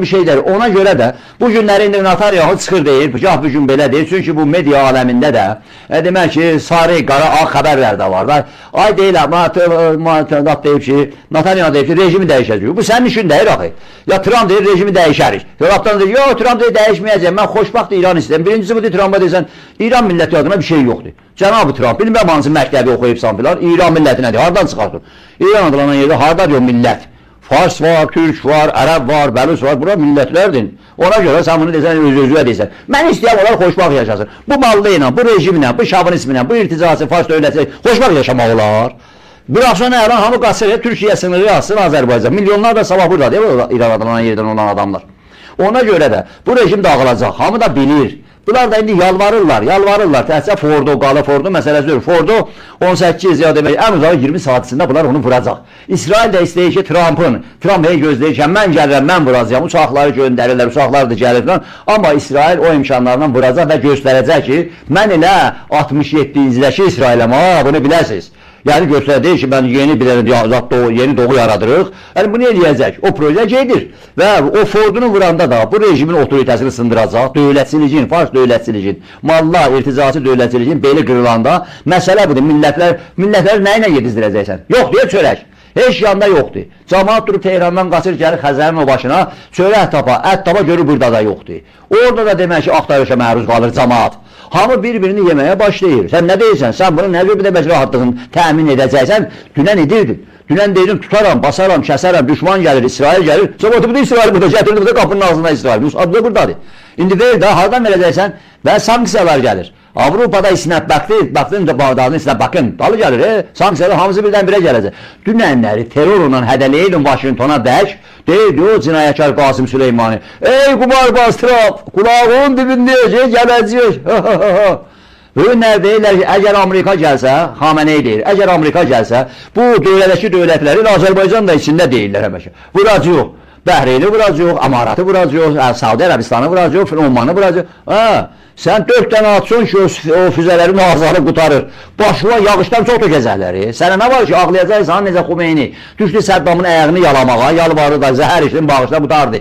bir şeydir. Ona göre de bu günləri indi notariyalı çıxır deyir, gah bu gün belə deyir. Çünki bu media aləmində də demək ki, sarı, qara, ağ xəbərlər də var da. Ay deyil, Matat deyib ki, notariyalı deyib ki, rejimi dəyişəcək. Bu sənin işin deyir axı. Ya Trump deyir, rejimi dəyişərik. Yoraqdan deyir, yox, Trump deyir, dəyişməyəcək. Mən xoşbaxt İran istəyirəm. Birincisi budur, Trump'a deyirsən, İran milləti adına bir şey yoxdur. Cənab-ı Trump, bilməm hansı məktəbi oxuyubsan filan, İran milləti nədir? Hardan çıxartın? İran adlanan yerdə hardan yox millət? Fars var, Türk var, Ərəb var, Bəlus var, bura millətlərdir. Ona görə sən bunu desən, öz-özüyə deysən. Mən istəyəm, onlar xoşbaxt yaşasın. Bu mallı ilə, bu rejimlə, bu şavinismlə, bu irticası, Fars dövləti xoşbaxt yaşamaq olar. Biraz sonra Əlan hamı qaçır, Türkiyə sınırı yazsın Azərbaycan. Milyonlar da sabah burada deyil mi? İran adlanan yerdən olan adamlar. Ona görə də bu rejim dağılacaq, hamı da bilir. Bunlar da indi yalvarırlar. Təhsə Fordo, qala Fordo məsələsidir. Fordo 18 ya demək, ən uzağı 20 saat içində bunlar onu vuracaq. İsrail də istəyir ki, Trump gözləyir ki, mən gəlirəm, mən vuracağım. Uçaqları göndərirlər, uçaqlar da gəlir falan. Amma İsrail o imkanlarla vuracaq və göstərəcək ki, mən elə 67-ci İsrailəm, bunu biləsiniz. Yəni göstərdir ki, mən yeni doğu yaradırıq. Yəni bunu eləyəcək. O proje gedir. Və o Fordunu vuranda da bu rejimin otoritəsini sındıracaq. Dövlətçiliyin, Fars dövlətçiliyin, mallar, irticası dövlətçiliyin beli qırılanda məsələ budur. Millətləri nə ilə yedizdirəcəksən? Yox deyə çörək. Heç yanda yoxdur. Camaat durub Tehrandan qaçır, gəlir Xəzərin o başına, çörək ət tapa görür, burada da yoxdur. Orada da demək ki, axtarışa məruz qalır camaat. Hamı bir-birini yeməyə başlayır. Sən nə deyirsən? Sən bunu nə bir demək rahatlığını təmin edəcəksən? Dünən edirdin. Dünən deydin, tutaram, basaram, kəsərəm, düşman gəlir, İsrail gəlir. Sonra oturdu İsrail burada, gətirdi burada qapının ağzında İsrail. Musadı da buradadır. İndi ver də, hardan verəcəksən? Və sanksiyalar gəlir. Avropada isnət baxdın da Bağdadın isnət baxın, dalı gəlir, sanksiyalar hamısı birdən-birə gələcək. Dünənləri terrorla hədələyəydin Vaşinqtona dək, deyirdi o cinayətkar Qasım Süleymani. Ey qumarbaz Trump, qulağın dibindəyəcək, gələcək. Ürünlər deyirlər ki, əgər Amerika gəlsə, Xamenei deyir, əgər Amerika gəlsə, bu dövlədəki dövlətləri Azərbaycan da içində deyirlər həmişə. Vuracaq, Bəhreyni vuracaq, Amaratı vuracaq, Saudi Ərəbistanı vuracaq, Omanı vuracaq. Sən 4 dənə atson ki, o füzələrin ağızları qutarır. Başına yağışdan çox da gəzərləri. Sənə nə var ki, ağlayacaqsan, necə Xumeyni? Düşdü Səddamın əyağını yalamağa, yalvarı da zəhər işin bağışla qutardı.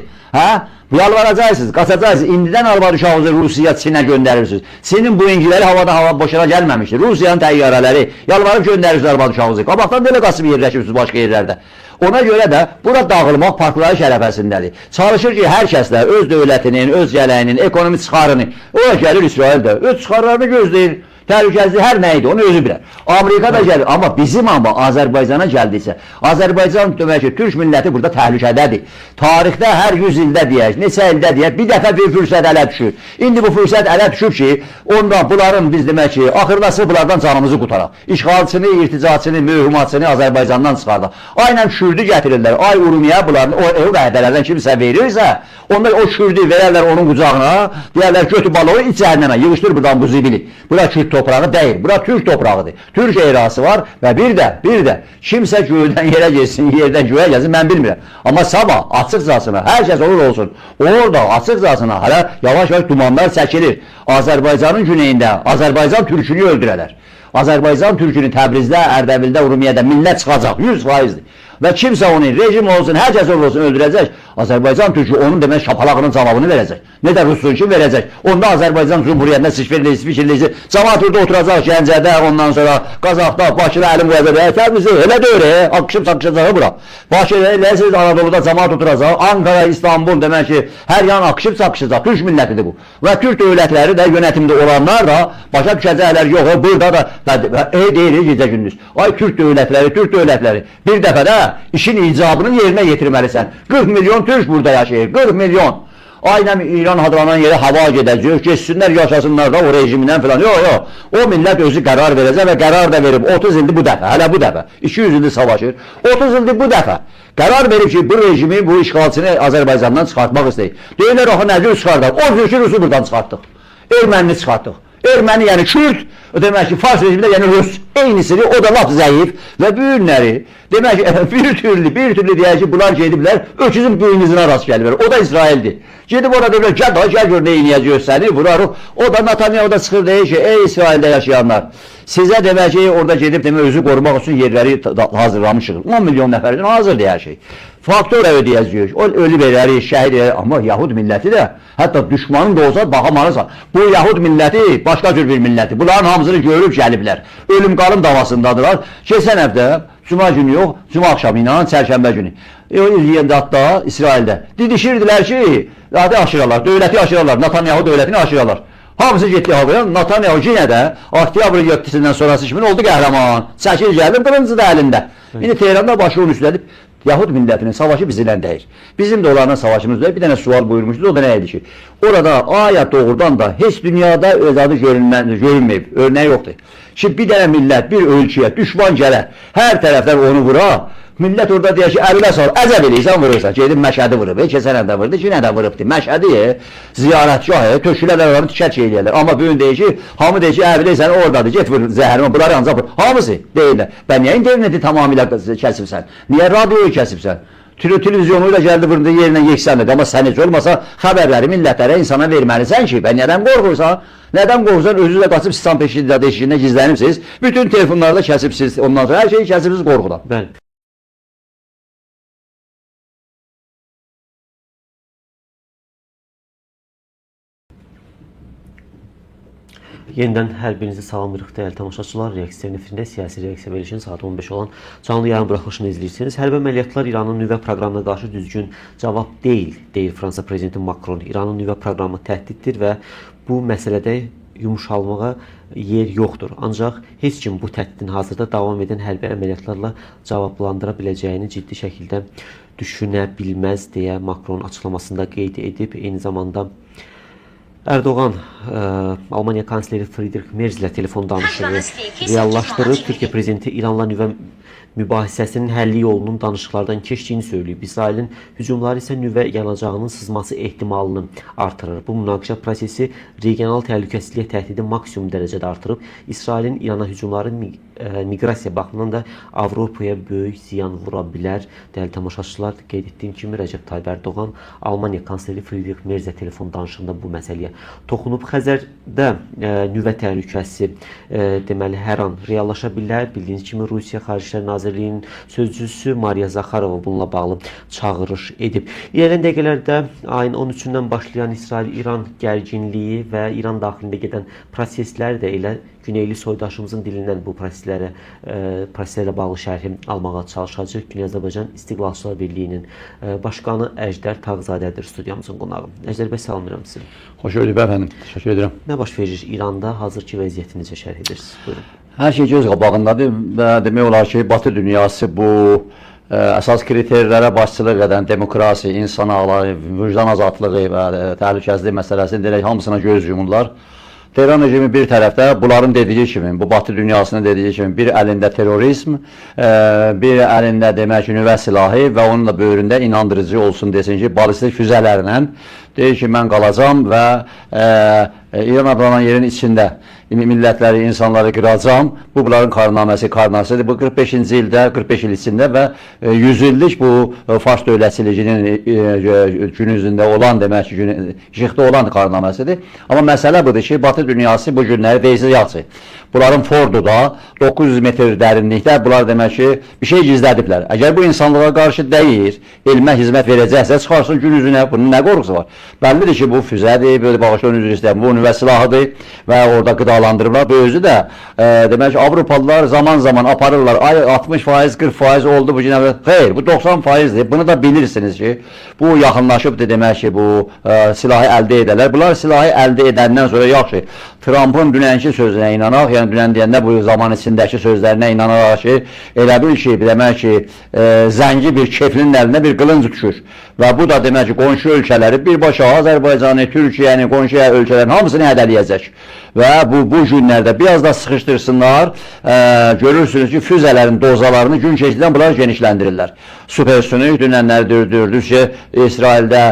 Yalvaracaqsınız, qaçacaqsınız. İndidən arvad uşağınızı Rusiyaya, Çinə göndərirsiniz. Çinin bu ingiləri hava boşuna gəlməmişdir. Rusiyanın təyyarələri yalvarıb göndərirsiniz arvad uşağınızı. Qabaqdan belə qasıb yerləşirsiniz başqa yerlərdə. Ona görə də bura dağılmaq partlayış ərəfəsindədir. Çalışır ki, hər kəslə öz dövlətinin, öz gələyinin, ekonomi çıxarını, o gəlir İsrail də, öz çıxarlarını gözləyir. Təhlükəsizlik hər nə idi, onu özü bilər. Amerika da gəlir, amma bizim Azərbaycana gəldiysə, Azərbaycan demək ki, Türk milləti burada təhlükədədir. Tarixdə hər 100 ildə deyək, neçə ildə deyək, bir dəfə bir fürsət ələ düşür. İndi bu fürsət ələ düşüb ki, ondan bunların biz demək ki, axırda bunlardan canımızı qutaraq. İşğalçını, irticacını, mühümatçını Azərbaycandan çıxardaq. Aynən şürdü gətirirlər, ay Urumiyə bunların o vədələrdən kimsə verirsə, onlar o şürdü verərlər onun qucağına, deyərlər götü balığı iç cəhənnəmə, yığışdır buradan bu zibili. Bura Kürt toprağı deyil, bura Türk toprağıdır. Türk eyrası var və bir də kimsə göydən yerə geçsin, yerdən göyə gəlsin, mən bilmirəm. Amma sabah açıqcasına, hər kəs olur olsun, orada açıqcasına hələ yavaş-yavaş dumanlar çəkilir. Azərbaycanın güneyində Azərbaycan türkünü öldürərlər. Azərbaycan türkünü Təbrizdə, Ərdəbildə, Urumiyədə millət çıxacaq, 100%-dir. Və kimsə onu rejim olsun, hər kəs olsun öldürəcək. Azərbaycan türkü onun demək şapalağının cavabını verəcək. Nə də Rusun kim verəcək? Onda Azərbaycan Cumhuriyyətində sıçfirləyəcək. Camaat orada oturacaq Gəncədə, ondan sonra Qazaxda, Bakıda əlim qoyacaq. Təbrizdə elə deyir, akışıb-sakışacağı bura. Bakıda, eləyirsiniz Anadoluda camaat oturacaq. Ankara, İstanbul demək ki, hər yan akışıb-sakışacaq. Türk millətidir bu. Və Türk dövlətləri də yönetimdə olanlar da başa düşəcəklər. Yox, burada da deyirik gecə gündüz. Ay Türk dövlətləri. Bir dəfə də işin icabını yerinə yetirməlisən. 40 milyon Türk burada yaşayır, 40 milyon. Aynən İran adlanan yerə hava gedəcək, geçsinlər, yaşasınlar da o rejimindən filan. Yox. O millət özü qərar verəcək və qərar da verib 30 ildir bu dəfə, hələ bu dəfə. 200 ildir savaşır. 30 ildir bu dəfə. Qərar verib ki, bu rejimi, bu işğalçını Azərbaycandan çıxartmaq istəyir. Deyirlər, axı nə cür çıxardaq? O cür ki, Rusu buradan çıxartdıq. Ermənini çıxartdıq. Erməni, yəni Kürt, demək ki, Fars rejimində, yəni Rus, eynisini, o da laf zəif və bu günləri, demək ki, bir türlü deyək ki, bunlar gediblər, öküzün büyünüzünə rast gəliblər, o da İsraildir. Gedib orada deyirlər, gəl gör nə inəyəcək səni, vurarıq, o da Netanyahu da çıxır deyir ki, ey İsraildə yaşayanlar, sizə demək ki, orada gedib özü qorumaq üçün yerləri hazırlamışıq, 10 milyon nəfər üçün hazırdır hər şey. faktor ödəyəcəyik. O ölü verərik, şəhid edərik. Amma Yahud milləti də, hətta düşmanın da olsa baxamanısan. Bu Yahud milləti başqa cür bir millətdir. Bunların hamısını görüb gəliblər. Ölüm qalım davasındadılar. Keçən həftə, cuma günü yox, cuma axşamı ilə, çərşənbə günü. İliyəndə hatta İsraildə didişirdilər ki, aşırarlar, dövləti aşırarlar, Netanyahu dövlətini aşırarlar. Hamısı getdi havaya, Netanyahu yenə də oktyabrın 7-sindən sonrası kimi oldu qəhrəman. Çəkil gəldim, qılıncı da əlində. İndi Tehranda başı onu üstəlib, Yahud millətinin savaşı bizimlə deyil. Bizim də onlarla savaşımız deyil. Bir dənə sual buyurmuşdu, o da nə idi ki? Orada ayət doğrudan da heç dünyada öz adı görünməyib, örneği yoxdur. Şimdi bir dənə millət, bir ölçüyə, düşman gələr, hər tərəfdən onu vura, millət orada deyir ki, əlinə sal, əzəb eləyirsən vurursan. Gedib Məşədi vurub, keçən əndə vurdu, ki, nə də vurubdur. Məşədi, ziyarətgahı, tökülərlər oranı tükət şey eləyərlər. Amma bugün deyir ki, hamı deyir ki, əbiləysən oradadır, get vur zəhərimi, bunları ancaq vur. Hamısı deyirlər. Ben niyə interneti tamamilə kəsibsən? Niyə radioyu kəsibsən? Televizyonu ilə gəldi vurdu yerinə yeksəndir. Amma sən heç olmasa xəbərləri millətlərə, insana verməlisən ki, ben nədən qorxursan? Nədən qorxursan? Özünüz də qaçıb sistem peşində gizlənibsiniz. Bütün telefonları da kəsibsiniz. Ondan sonra hər şeyi kəsibsiniz qorxudan. Bəli. Yeniden hər birinizi salamlayırıq dəyərli tamaşaçılar. Reaksiya efirində siyasi reaksiya verilişinin saat 15 olan canlı yayın buraxılışını izləyirsiniz. Hərbi əməliyyatlar İranın nüvə proqramına qarşı düzgün cavab deyil, deyir Fransa prezidenti Macron. İranın nüvə proqramı təhdiddir və bu məsələdə yumuşalmağa yer yoxdur. Ancaq heç kim bu təhdidin hazırda davam edən hərbi əməliyyatlarla cavablandıra biləcəyini ciddi şəkildə düşünə bilməz deyə Macron açıqlamasında qeyd edib. Eyni zamanda Erdoğan, Almanya kansleri Friedrich Merz ilə telefon danışığı reallaşdırıb. Türkiyə prezidenti İranla nüvə mübahisəsinin həlli yolunun danışıqlardan keçdiyini söyləyib. İsrailin hücumları isə nüvə yanacağının sızması ehtimalını artırır. Bu münaqişə prosesi regional təhlükəsizlik təhdidi maksimum dərəcədə artırıb. İsrailin İrana hücumları miqrasiya baxımından da Avropaya böyük ziyan vura bilər. Dəyərli tamaşaçılar, qeyd etdiyim kimi Rəcəb Tayyip Erdoğan Almanya kansleri Friedrich Merz ilə telefon danışığında bu məsələyə toxunub. Xəzərdə nüvə təhlükəsi deməli hər an reallaşa bilər. Bildiyiniz kimi Rusiya Xarici İşlər Nazirliyinin sözcüsü Mariya Zakharova bununla bağlı çağırış edib. İlerleyen dəqiqələrdə ayın 13-dən başlayan İsrail-İran gərginliyi və İran daxilində gedən proseslər də elə Güneyli soydaşımızın dilindən bu proseslərlə bağlı şərhi almağa çalışacaq. Güney Azərbaycan İstiqlalçılar Birliyinin başqanı Əjdər Tağzadədir studiyamızın qonağı. Əjdər bəy, salamlayıram sizi. Xoş gördük əfəndim. Təşəkkür edirəm. Nə baş verir İranda? Hazırki vəziyyəti necə şərh edirsiniz? Buyurun. Hər şey göz qabağındadır və demək olar ki, Batı dünyası bu əsas kriterlərə başçılıq edən demokrasi, insan haqları, vicdan azadlığı və təhlükəsizlik məsələsini deyək, hamısına göz yumurlar. Tehran rejimi bir tərəfdə bunların dediyi kimi, bu Batı dünyasının dediyi kimi bir əlində terrorizm, bir əlində demək ki, nüvə silahı və onun da böyründə inandırıcı olsun desin ki, balistik füzələrlə deyir ki, mən qalacam və İran adlanan yerin içində millətləri, insanları qıracam. Bu, bunların qarnaməsidir. Bu 45-ci ildə, 45 il içində və 100 illik bu Fars dövlətçiliginin gün üzündə olan, demək ki, işıqda olan qarnaməsidir. Amma məsələ budur ki, Batı dünyası bu günləri deyilsiz yaxşı. Bunların Fordo'da 900 metr dərinlikdə bunlar demək ki, bir şey gizlədiblər. Əgər bu insanlığa qarşı deyir, elmə hizmət verəcəksə, çıxarsın gün üzünə, bunun nə qorxusu var? Bəllidir ki, bu füzədir, böyle bağışdan üzr istəyəm, bu nüvə silahıdır və orada qıdalandırırlar. Bu özü də demək ki, Avropalılar zaman zaman aparırlar, ay 60%, 40% oldu bu cinayət. Xeyr, bu 90%dir. Bunu da bilirsiniz ki, bu yaxınlaşıbdır demək ki, bu silahı əldə edərlər. Bunlar silahı əldə edəndən sonra yaxşı, Trump'ın dünənki sözünə inanaq, yəni dünən deyəndə bu zaman içindəki sözlərinə inanaraq ki, elə bil ki, demək ki, zəngi bir keflinin əlinə bir qılınc düşür. Və bu da demək ki, qonşu ölkələri birbaşa Azərbaycanı, Türkiyəni, qonşu ölkələrin hamısını hədələyəcək. Və bu günlərdə biraz da sıxışdırsınlar, görürsünüz ki, füzələrin dozalarını gün keçidən bunlar genişləndirirlər. Süpersonük dünənləri dürdürdük ki, İsraildə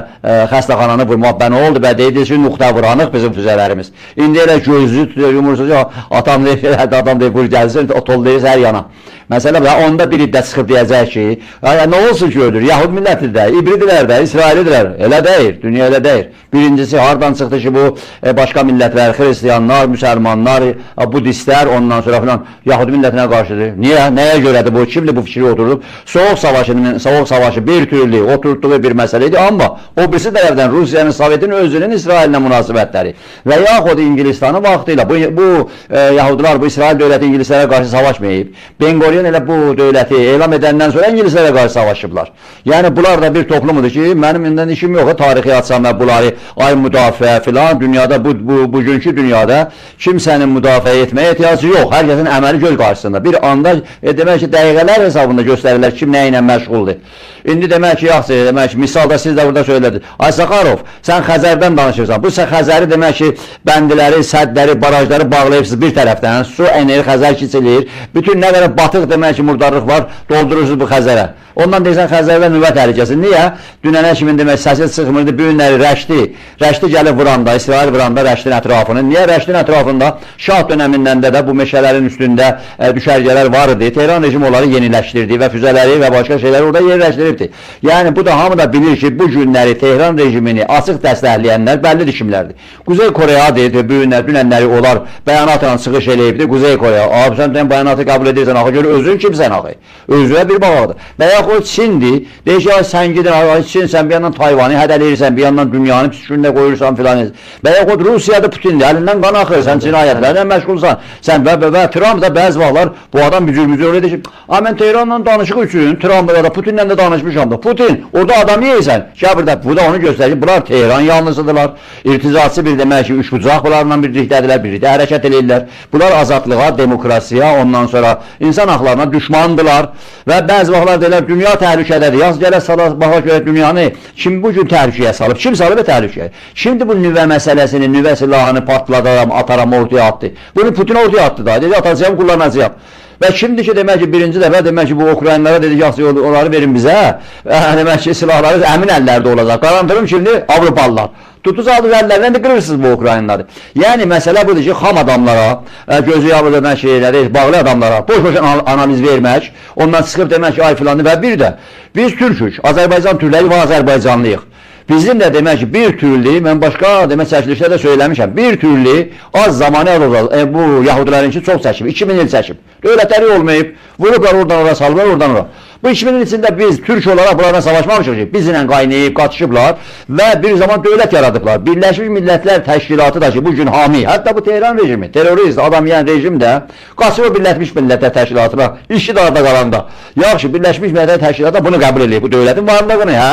xəstəxananı vurmaq bəni oldu və deyildi ki, nuqta vuranıq bizim füzələrimiz. İndi elə gözlü yumursuz, atam deyir, buyur gəlsin, otol deyir hər yana. Məsələ bu, onda bir iddə çıxıb deyəcək ki, nə olsun ki, öldür, Yahud millətidir də, İbridirlər də, İsrailidirlər, elə deyir, dünya elə deyir. Birincisi, hardan çıxdı ki, bu başqa millətlər, xristiyanlar, müsəlmanlar, budistlər, ondan sonra filan Yahudi millətinə qarşıdır. Niyə? Nəyə görədir bu? Kimdir bu fikri oturub? Soğuq savaşın aləminin soğuk savaşı bir türlü oturtduğu bir məsələydi, amma o birisi tərəfdən Rusiyanın, Sovetin özünün İsraillə münasibətləri və yaxud İngilistanın vaxtıyla bu Yahudiler, bu İsrail dövləti İngilizlərə qarşı savaşmayıb. Ben Gurion elə bu dövləti elan edəndən sonra İngilizlərə qarşı savaşıblar. Yəni bunlar da bir toplumudur ki, mənim indən işim yox, tarixi atsam və bunları ay müdafiə filan dünyada bugünkü dünyada kimsənin müdafiə etməyə ehtiyacı yox. Hər kəsin əməli göz qarşısında. Bir anda demək ki, dəqiqələr hesabında göstərirlər kim nə ilə məşğuldur. İndi demək ki, yaxşı, demək ki, misalda siz də burada söylədiniz. Ay Sakharov, sən Xəzərdən danışırsan. Bu Xəzəri demək ki, bəndiləri, səddləri, barajları bağlayırsınız bir tərəfdən. Su enir, Xəzər keçilir. Bütün nə qədər batıq demək ki, murdarlıq var, doldurursunuz bu Xəzərə. Ondan deyirsən Xəzərdən nüvə təhlükəsi. Niyə? Dünənə kimin demək səsi çıxmırdı, bu günləri Rəşti gəlib vuranda, İsrail vuranda Rəştin ətrafını. Niyə? Rəştin ətrafında Şah dönəmindən də bu meşələrin üstündə düşərgələr var idi. Tehran rejimi onları yeniləşdirdi və füzələri və başqa şeyləri orada yerləşdiribdi. Yəni bu da hamı da bilir ki, bu günləri Tehran rejimini açıq dəstəkləyənlər bəllidir kimlərdir. Kuzey Koreyadır, bu günlər, dünənləri onlar bəyanatla çıxış eləyibdi. Kuzey Koreya, abi sən bəyanatı qəbul edirsən, axı gör özün kimsən axı? Özünə bir baxadır. Və yaxud Çindir, deyir ki, sən gidin, Çin, sən bir yandan Tayvanı hədələyirsən, bir yandan dünyanı pis gündə qoyursan filan. Və yaxud Rusiyadır, Putindir, əlindən qan axır, sən cinayətlərlə məşğulsan. Sən və Trump da bəzi vaxtlar bu adam bücür öyle deyir ki, mən Tehranla danışıq üçün, Trump'la da Putinlə də danışmışam da. Putin, orada adam yeyirsən. Bu da onu göstərir, bunlar Tehran yanlısıdırlar. İrtizatçı bir demək ki, üç bucaq bunlarla birlikdədirlər, birlikdə hərəkət edirlər. Bunlar azadlığa, demokrasiya, ondan sonra insan haqlarına düşmandılar. Və bəzi vaxtlar deyirlər, dünya təhlükədədir. Yaz gələ salaq, baxaq görək dünyanı kim bu gün təhlükəyə salıb? Kim salıb təhlükəyə? Şimdi bu nüvə məsələsini, nüvə silahını patladaram, ataram, ortaya attı. Bunu Putin ortaya attı da. Dedi, atacağım, kullanacağım. Və şimdi ki, demək ki, birinci dəfə demək ki, bu Ukraynalara dedi ki, yaxşı, onları verin bizə. Demək ki, silahları əmin əllərdə olacaq. Qarantırım şimdi Avrupalılar. Tutuz aldıq əllərdən də qırırsınız bu Ukraynaları. Yəni, məsələ budur ki, xam adamlara, gözü yavru demək şeyləri, bağlı adamlara boş-boş analiz vermək, ondan çıxıb demək ki, ay filanı və bir də biz Türkük, Azərbaycan türləri və Azərbaycanlıyıq. Bizim de demək ki, bir türlü, mən başqa demək çəkilişdə də söyləmişəm, bir türlü az zamanı bu Yahudilərinki çox çəkib, 2000 il çəkib. Dövlətləri olmayıb, vurublar oradan ora, salırlar oradan ora. Bu 2000 il içində biz Türk olaraq buradan savaşmamışıq ki, bizlə qaynayıb, qatışıblar və bir zaman dövlət yaradıblar. Birləşmiş Millətlər Təşkilatı da ki, bugün hami, hətta bu Tehran rejimi, terörist, adam yiyən rejim də qaçıb Birləşmiş Millətlər Təşkilatına, işi darda qalanda. Yaxşı, Birləşmiş Millətlər Təşkilatı bunu qəbul edib, bu dövlətin varlığını, hə?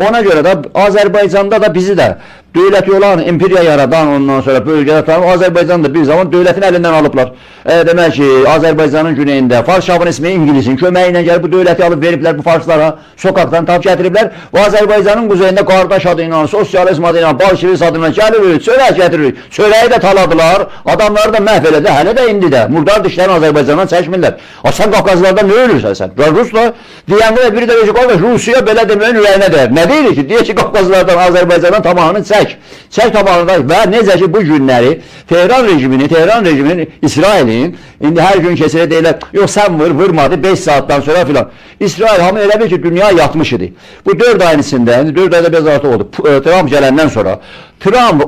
Ona görə də Azərbaycanda da bizi də dövləti olan, imperiya yaradan, ondan sonra bölgədə tanım, Azərbaycan da bir zaman dövlətin əlindən alıblar. Demək ki, Azərbaycanın güneyində Fars şovinizmi İngilizin köməyi ilə gəlib bu dövləti alıb veriblər bu farslara, sokaqdan tap gətiriblər və Azərbaycanın quzeyində qardaş adı ilə, sosializm adı ilə, bolşevik adı ilə gəlirik, çörək gətiririk. Çörəyi də taladılar, adamları da məhv elədi, hələ də indi də. Murdar dişlərini Azərbaycandan çəkmirlər. Sən Qafqazlarda nə ölürsən sən? Rusla deyəndə də biri də deyir ki, qardaş, Rusiya belə deməyin ürəyinə dəyər. Nə deyir ki? Deyir ki, Qafqazlardan Azərbaycandan tamamını çək tamamında və necə ki bu günləri Tehran rejiminin İsrailin indi hər gün keçirə deyirlər, yox sən vurmadı 5 saatdan sonra filan. İsrail hamı elə bil ki dünya yatmış idi. Bu 4 ayın içində, 4 ayda biraz artıq oldu. Trump gələndən sonra Trump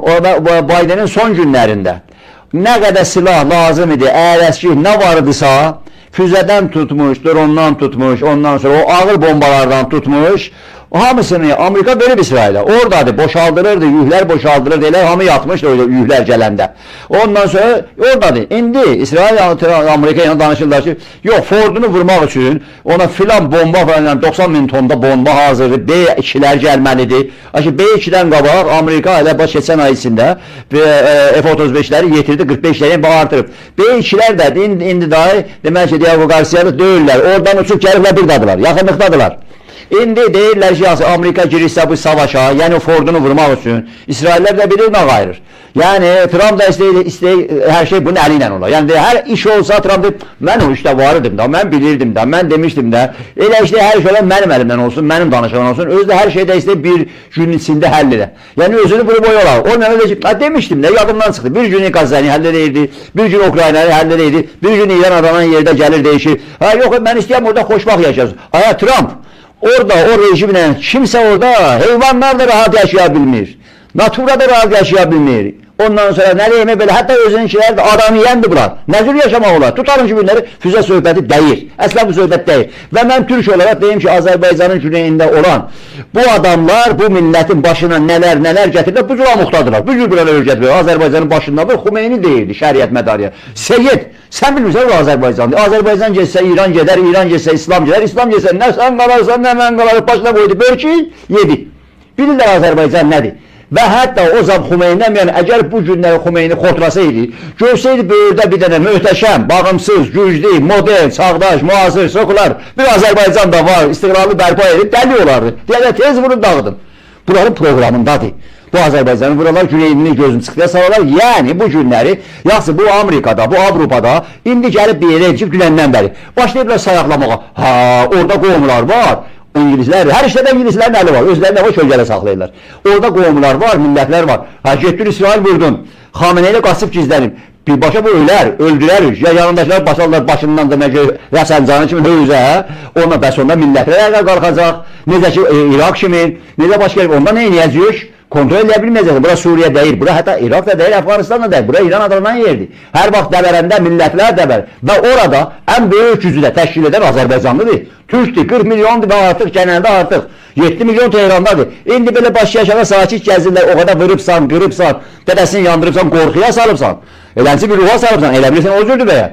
Biden'in son günlərində nə qədər silah lazım idi, əskik nə var idisə füzədən tutmuş, drondan tutmuş, ondan sonra o ağır bombalardan tutmuş, hamısını Amerika verib İsrail'e. Oradadır, boşaldırırdı, yükler boşaldırırdı, elə hamı yatmışdı öyle yükler gələndə. Ondan sonra oradadır. İndi İsrail Amerika ilə danışırlar ki, yox, Ford'unu vurmaq üçün ona filan bomba falan 90 bin tonda bomba hazırdır, B2'lər gəlməlidir. B2'dən qabaq Amerika elə baş keçən ay içində F-35'ləri yetirdi, 45'ləri artırıb. B2'lər də indi dahi demək ki, Diego Garcia'lı deyirlər, oradan uçub gəliblər birdadılar, yaxınlıqdadılar. İndi deyirlər ki, Amerika girirsə bu savaşa, yəni Ford'unu vurmaq üçün, İsraillər də bilir nə qayırır. Yəni Trump da istəyir, hər şey bunun əli ilə olar. Yəni hər iş olsa Trump deyir, mən o işdə var idim da, mən bilirdim da, mən demişdim də, elə işte hər şey mənim əlimdən olsun, mənim danışığım olsun, özü də hər şeydə istəyir bir gün içində həll edə. Yəni özünü bunu boyalar. O mənə deyir ki, demişdim də, yadımdan çıxdı. Bir gün Qazani həll edirdi, bir gün Ukrayna'yı həll edirdi, bir gün İran adamın yerdə gəlir deyişir. Yox, mən istəyirəm orada xoşbaxt yaşasın. Trump orada o rejimle kimse orada heyvanlar da rahat yaşaya bilmir. Natura da rahat yaşaya bilmir. Ondan sonra nə deyim belə, hətta özününkiləri də adam yeyəndir bunlar. Nə cür yaşamaq olar? Tutalım ki, günləri füzə söhbəti deyil. Əslən bu söhbət deyil. Və mən Türk olaraq deyim ki, Azərbaycanın güneyində olan bu adamlar, bu millətin başına nələr gətirirlər, bu cür amuqdadırlar. Bu cür buralar öyrətmir. Azərbaycanın başında var, Xumeyni deyirdi, şəriət mədarıya. Seyid, sən bilmirsən o Azərbaycandır. Azərbaycan getsə, İran gedər, İran getsə, İslam gedər, İslam getsə, nə sən qalarsan, nə mən qalarım, başına qoydu, bölki, yedi. Bilirlər Azərbaycan nədir? Və hətta o zaman Xumeyni'dən, yəni əgər bu günləri Xumeyni xortlasaydı, görsəydi böyürdə bir dənə möhtəşəm, bağımsız, güclü, modern, çağdaş, müasir, sokular, bir Azərbaycan da var, istiqralı bərpa edib, dəli olardı. Deyələ tez vurun dağıdım. Bunların programındadır. Bu Azərbaycanın buralar güneyini gözüm çıxdıya salalar. Yəni bu günləri, yaxşı bu Amerikada, bu Avropada indi gəlib bir yerə edib dünəndən bəri. Başlayıblar sayaqlamağa. Ha, orada qovumlar var. İngilizlər, hər işlədə İngilizlərin əli var, özlərini o kölgələ saxlayırlar. Orada qovumlar var, millətlər var. Ha, getdin İsrail vurdun, Xameneyi ilə qaçıb gizlənib. Birbaşa bu ölər, öldürər, ya yanındakiler basarlar başından demək ki, Rəsəncanı kimi hövzə, ona bəs onda millətlər əgər qalxacaq, necə ki, İraq kimi, necə başqa gəlib, ondan nə eləyəcək? Kontrol edə bilməyəcəkdir. Bura Suriye deyil, bura hətta İraq da deyil, Afganistan da deyil, bura İran adlanan yerdir. Hər vaxt dəbərəndə millətlər dəbər və orada ən böyük gücü də təşkil edən Azərbaycanlıdır. Türkdür, 40 milyondur və artıq, genəldə artıq 7 milyon Tehrandadır. İndi belə başı aşağı sakit gəzirlər, o qədər vırıbsan, qırıbsan, dədəsini yandırıbsan, qorxuya salıbsan, eləncə bir ruha salıbsan, elə bilirsən o cürdür bəyə.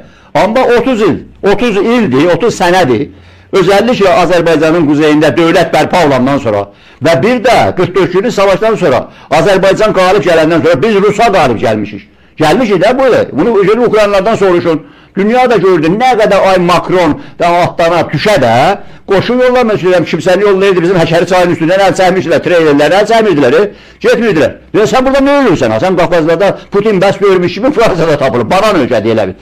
Amma 30 ildir, 30 sənədir. Özellikle Azerbaycan'ın kuzeyinde devlet bərpa olandan sonra ve bir de 44. savaştan sonra Azerbaycan galip gelenden sonra biz Rus'a galip gelmişiz. Gelmişiz de böyle. Bunu özel Ukraynalardan soruşun. Dünya da gördü ne kadar ay Macron da ahtana düşə də qoşun yollamaq istəyirəm, kimsəni yollayırdı bizim Həkəri çayının üstündən əl çəkmişdilər, treylerləri əl çəkmirdilər, getmirdilər. Ya sen burada ne ölürsən? Sen Qafqazlarda Putin bəs görmüş kimi Fransada tapılıb, banan ölkədir elə bil.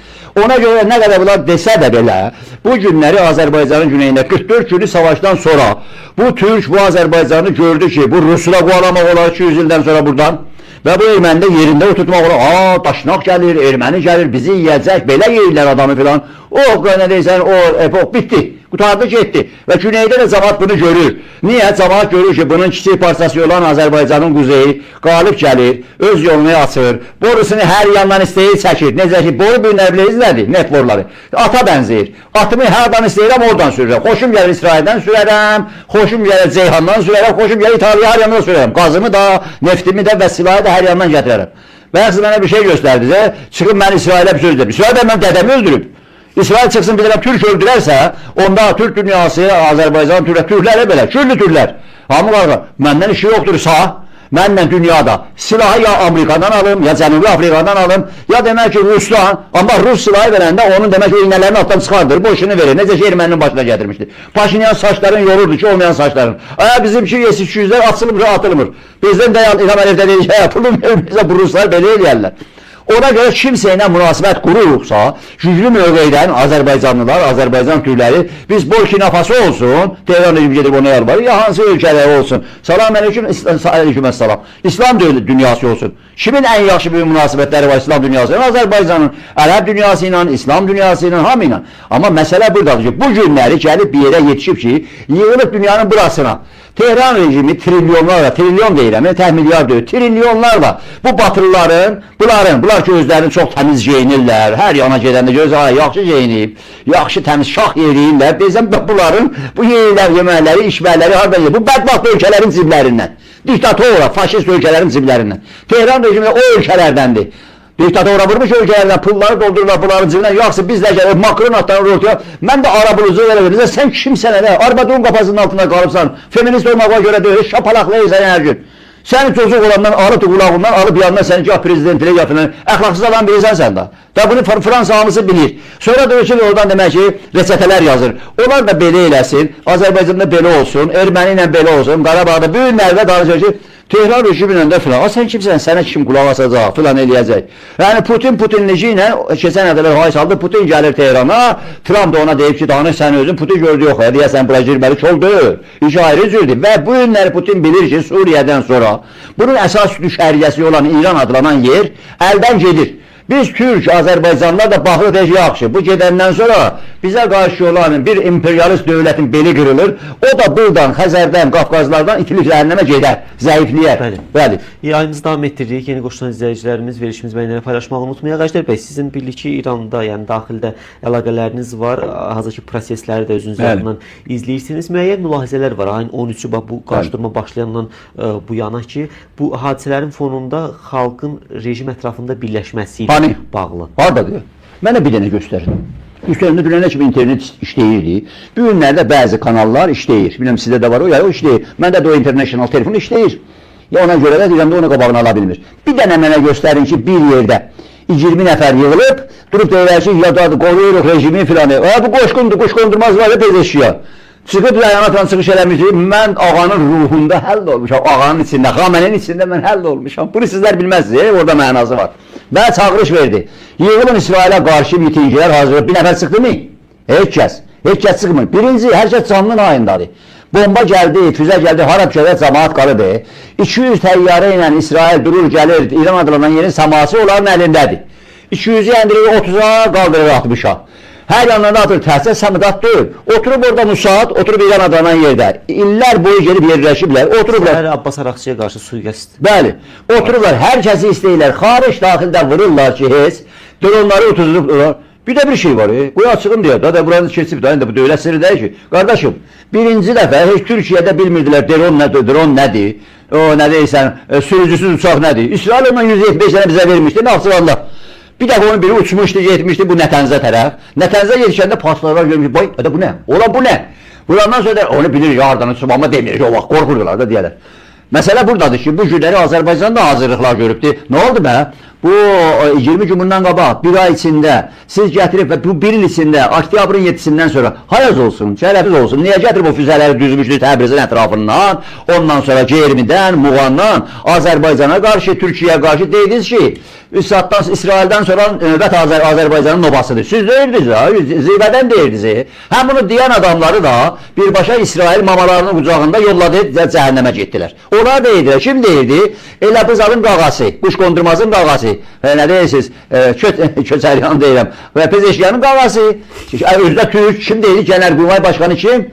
Ona göre ne kadar bunlar desə də belə, bu günləri Azərbaycanın güneyində 44 günlük savaştan sonra bu Türk, bu Azərbaycanı gördü ki, bu Rusla qovalamaq olar 200 ildən sonra buradan. Və bu erməni də yerində oturtmaq olar. Daşnaq gəlir, erməni gəlir, bizi yiyəcək, belə yeyirlər adamı filan. Ne deyirsən, o epok bitdi, qutardı getdi. Və güneydə də cəmaat bunu görür. Niyə? Cəmaat görür ki, bunun kiçik parçası olan Azərbaycanın quzeyi qalib gəlir, öz yolunu açır, borusunu hər yandan istəyir çəkir. Necə ki, boru bölünərliyiz nədir? Net boruları. Ata bənzəyir. Atımı hərdan istəyirəm, oradan sürürəm. Xoşum gəlir İsraildən sürərəm, xoşum gəlir Ceyhandan sürərəm, xoşum gəlir İtalya hər yandan sürərəm. Qazımı da, neftimi də və silahı da hər yandan gətirərəm. Və yaxşı mənə bir şey göstərdizə, çıxıb mən İsrailə bir söz dedim. İsrail də mən dədəmi öldürüb. İsrail çıksın bir Türk öldürərsə, onda Türk dünyası, Azərbaycan, Türkləri belə, küllü Türklər. Hamı var, məndən işi yoxdur, sağ. Məndən dünyada silahı ya Amerikadan alım, ya Cənubi Afrikadan alım, ya demək ki Ruslan, amma Rus silahı verəndə onun demək ki iynələrini altdan çıxardır, boşunu verir. Necə ki erməninin başına gətirmişdir. Paşinyan saçların yorurdu ki, olmayan saçların. Bizimki yesiz-küyüzlər açılmır, atılmır. Bizdən də İlham Əliyevdə deyil, yapılmır, bizə bu Ruslar belə eləyərlər. Ona göre kimseyle münasebət qururuqsa, güclü mövqeydən Azərbaycanlılar, Azərbaycan Türkləri, biz Burkina Faso olsun, Tehran rejimi gedib ona yalvarır, ya hansı ölkələr olsun, salam aleyküm, aleyküməssalam, İslam dünyası olsun. Kimin en yaxşı bir münasibətləri var İslam dünyası ilə? Azərbaycanın, Ərəb dünyası ilə, İslam dünyası ilə, hamı ilə. Amma məsələ buradadır ki, bu günləri gəlib bir yerə yetişib ki, yığılıb dünyanın burasına. Tehran rejimi trilyonlarla, trilyon deyirəm, təxmilyar deyir, trilyonlarla bu batırların, bunlar ki özlərini çox təmiz geyinirlər, hər yana gedəndə göz yaxşı geyinib, yaxşı təmiz şah yeriyirlər, deyirəm bunların bu yeyirlər, yeməkləri, içməkləri harada yiyir, bu bədbaxt ölkələrin ciblərindən, diktatora, faşist ölkələrin ciblərindən. Tehran rejimi o ölkələrdəndir. Diktatora vurmuş ölkələrdən pulları doldururlar bunların cibindən. Yaxşı biz də gəlib Macron atlanır ortaya. Mən də arabulucu verir. Sen kimsən elə? Armadun qapasının altında qalıbsan. Feminist olmağa görə deyil. Şapalaqlayırsan hər gün. Səni çocuk olandan alıp qulağından alıp yanına seni ki prezidentliğe yapılan əxlaqsız adam bilirsən sən də. Da bunu Fransa hamısı bilir. Sonra da ölçün oradan demək ki reçetələr yazır. Onlar da belə eləsin. Azərbaycanda belə olsun. Erməni ilə belə olsun. Qarabağda bu günlərdə danışır ki Tehran rejimindən də filan. Sen kimsən? Sənə kim qulaq asacaq? Filan eləyəcək. Yəni Putinlici ilə keçən həftələr hay saldı. Putin gəlir Tehrana. Trump da ona deyib ki, danış sən özün. Putin gördü yox. Deyəsən bura girməli çol deyil. İş ayrı cürdür. Və bu günləri Putin bilir ki, Suriye'dən sonra bunun əsas düşərgəsi olan İran adlanan yer əldən gedir. Biz Türk, Azərbaycanlılar da baxırıq ki, yaxşı. Bu gedəndən sonra Bizə qarşı olan bir imperialist dövlətin beli qırılır. O da buradan, Xəzərdən, Qafqazlardan itilib cəhənnəmə gedər, zəifləyər. Bəli. Yayımızı davam etdiririk. Yeni qoşulan izləyicilərimiz verilişimiz bəyənləri paylaşmağı unutmayaq. Əjdər bəy, sizin bildik ki, İranda, yəni daxildə əlaqələriniz var. Hazırki prosesləri də özünüz yanından izləyirsiniz. Müəyyən mülahizələr var. Ayın 13-ü bu qarşıdurma başlayandan bu yana ki, bu hadisələrin fonunda xalqın rejim ətrafında birləşməsi ilə bağlı. Hardadır? Mənə bir dənə göstərin. Üstlərində bilənə kimi internet işləyirdi. Bu günlərdə bəzi kanallar işləyir. Bilməm sizdə də var o, ya o işləyir. Məndə də o international telefon işləyir. Ya ona görə də deyirəm də ona qabağını ala bilmir. Bir dənə mənə göstərin ki, bir yerdə 20 nəfər yığılıb, durub deyirlər ki, ya da qoruyuruq rejimi filanı. Bu qoşqundur, qoşqundurmaz var da tez eşiyor. Çıxıb dayanatan çıxış eləmişdir. Mən ağanın ruhunda həll olmuşam. Ağanın içində, xamenin içində mən həll olmuşam. Bunu sizlər bilməzsiniz, orada mənası var. Və çağırış verdi. Yığılın İsrailə qarşı mitinglər hazırlayıb. Bir nəfər çıxdı mı? Heç kəs çıxmır. Birinci, hər kəs canının ayındadır. Bomba gəldi, füzə gəldi, harap şöhrət cəmaat qalıdı. 200 təyyarə ilə İsrail durur, gəlir, İran adlanan yerin səması onların əlindədir. 200-ü endirir, 30-a qaldırır 60-a. Hər yanlarında atır, təhsil səmidat deyil. Oturub orada Musad, oturub İran adlanan yerdə. İllər boyu gelib yerləşiblər, oturublar. Abbas Araqçıya qarşı sui-qəsd. Bəli, oturublar, hər kəsi istəyirlər. Xaric daxildə vururlar ki, heç, dronları utuzurublar. Bir də bir şey var, qoy açığım deyək, da buranı keçib, da bu dövlət sirri deyil ki. Qardaşım, birinci dəfə heç Türkiyədə bilmirdilər dron nədir, o nə deyirsən, sürücüsüz uçaq nədir. İsrail ondan 175 sənə bizə vermişdi, Naxçıvanda. Bir dəfə onun biri uçmuşdu, getmişdi bu Nətənzə tərəf. Nətənzə yetişəndə partlarlar görmüşdü, boy, bu nə? Ola bu nə? Burandan sonra da onu bilir, yardan uçub, amma demir ki, o vaxt qorxurdular da deyərlər. Məsələ buradadır ki, bu günləri Azərbaycanda hazırlıqlar görübdür. Nə oldu bə? Bu 20 gün bundan qabaq, bir ay içində siz gətirib və bu bir il içində, oktyabrın 7-sindən sonra hayaz olsun, şərəfiz olsun. Niyə gətirib o füzələri düzmüşdür Təbrizin ətrafından, ondan sonra Cermidən, Muğandan, Azərbaycana qarşı, Türkiyəyə qarşı deyirdiniz ki, İsraildən sonra növbət Azərbaycanın nobasıdır. Siz deyirdiniz, zirvədən deyirdiniz. Həm bunu deyən adamları da birbaşa İsrail mamalarının qucağında yolladı, cəhənnəmə getdilər. Onlar deyirdilər, kim deyirdi? Elə bızalın qağası, quşqondurmazın qağası. Nə deyirsiniz? Köçəryan deyirəm. Və Pezeşkiyanın qağası. Özdə Türk. Kim deyildi? Genelqurmay Başkanı kim?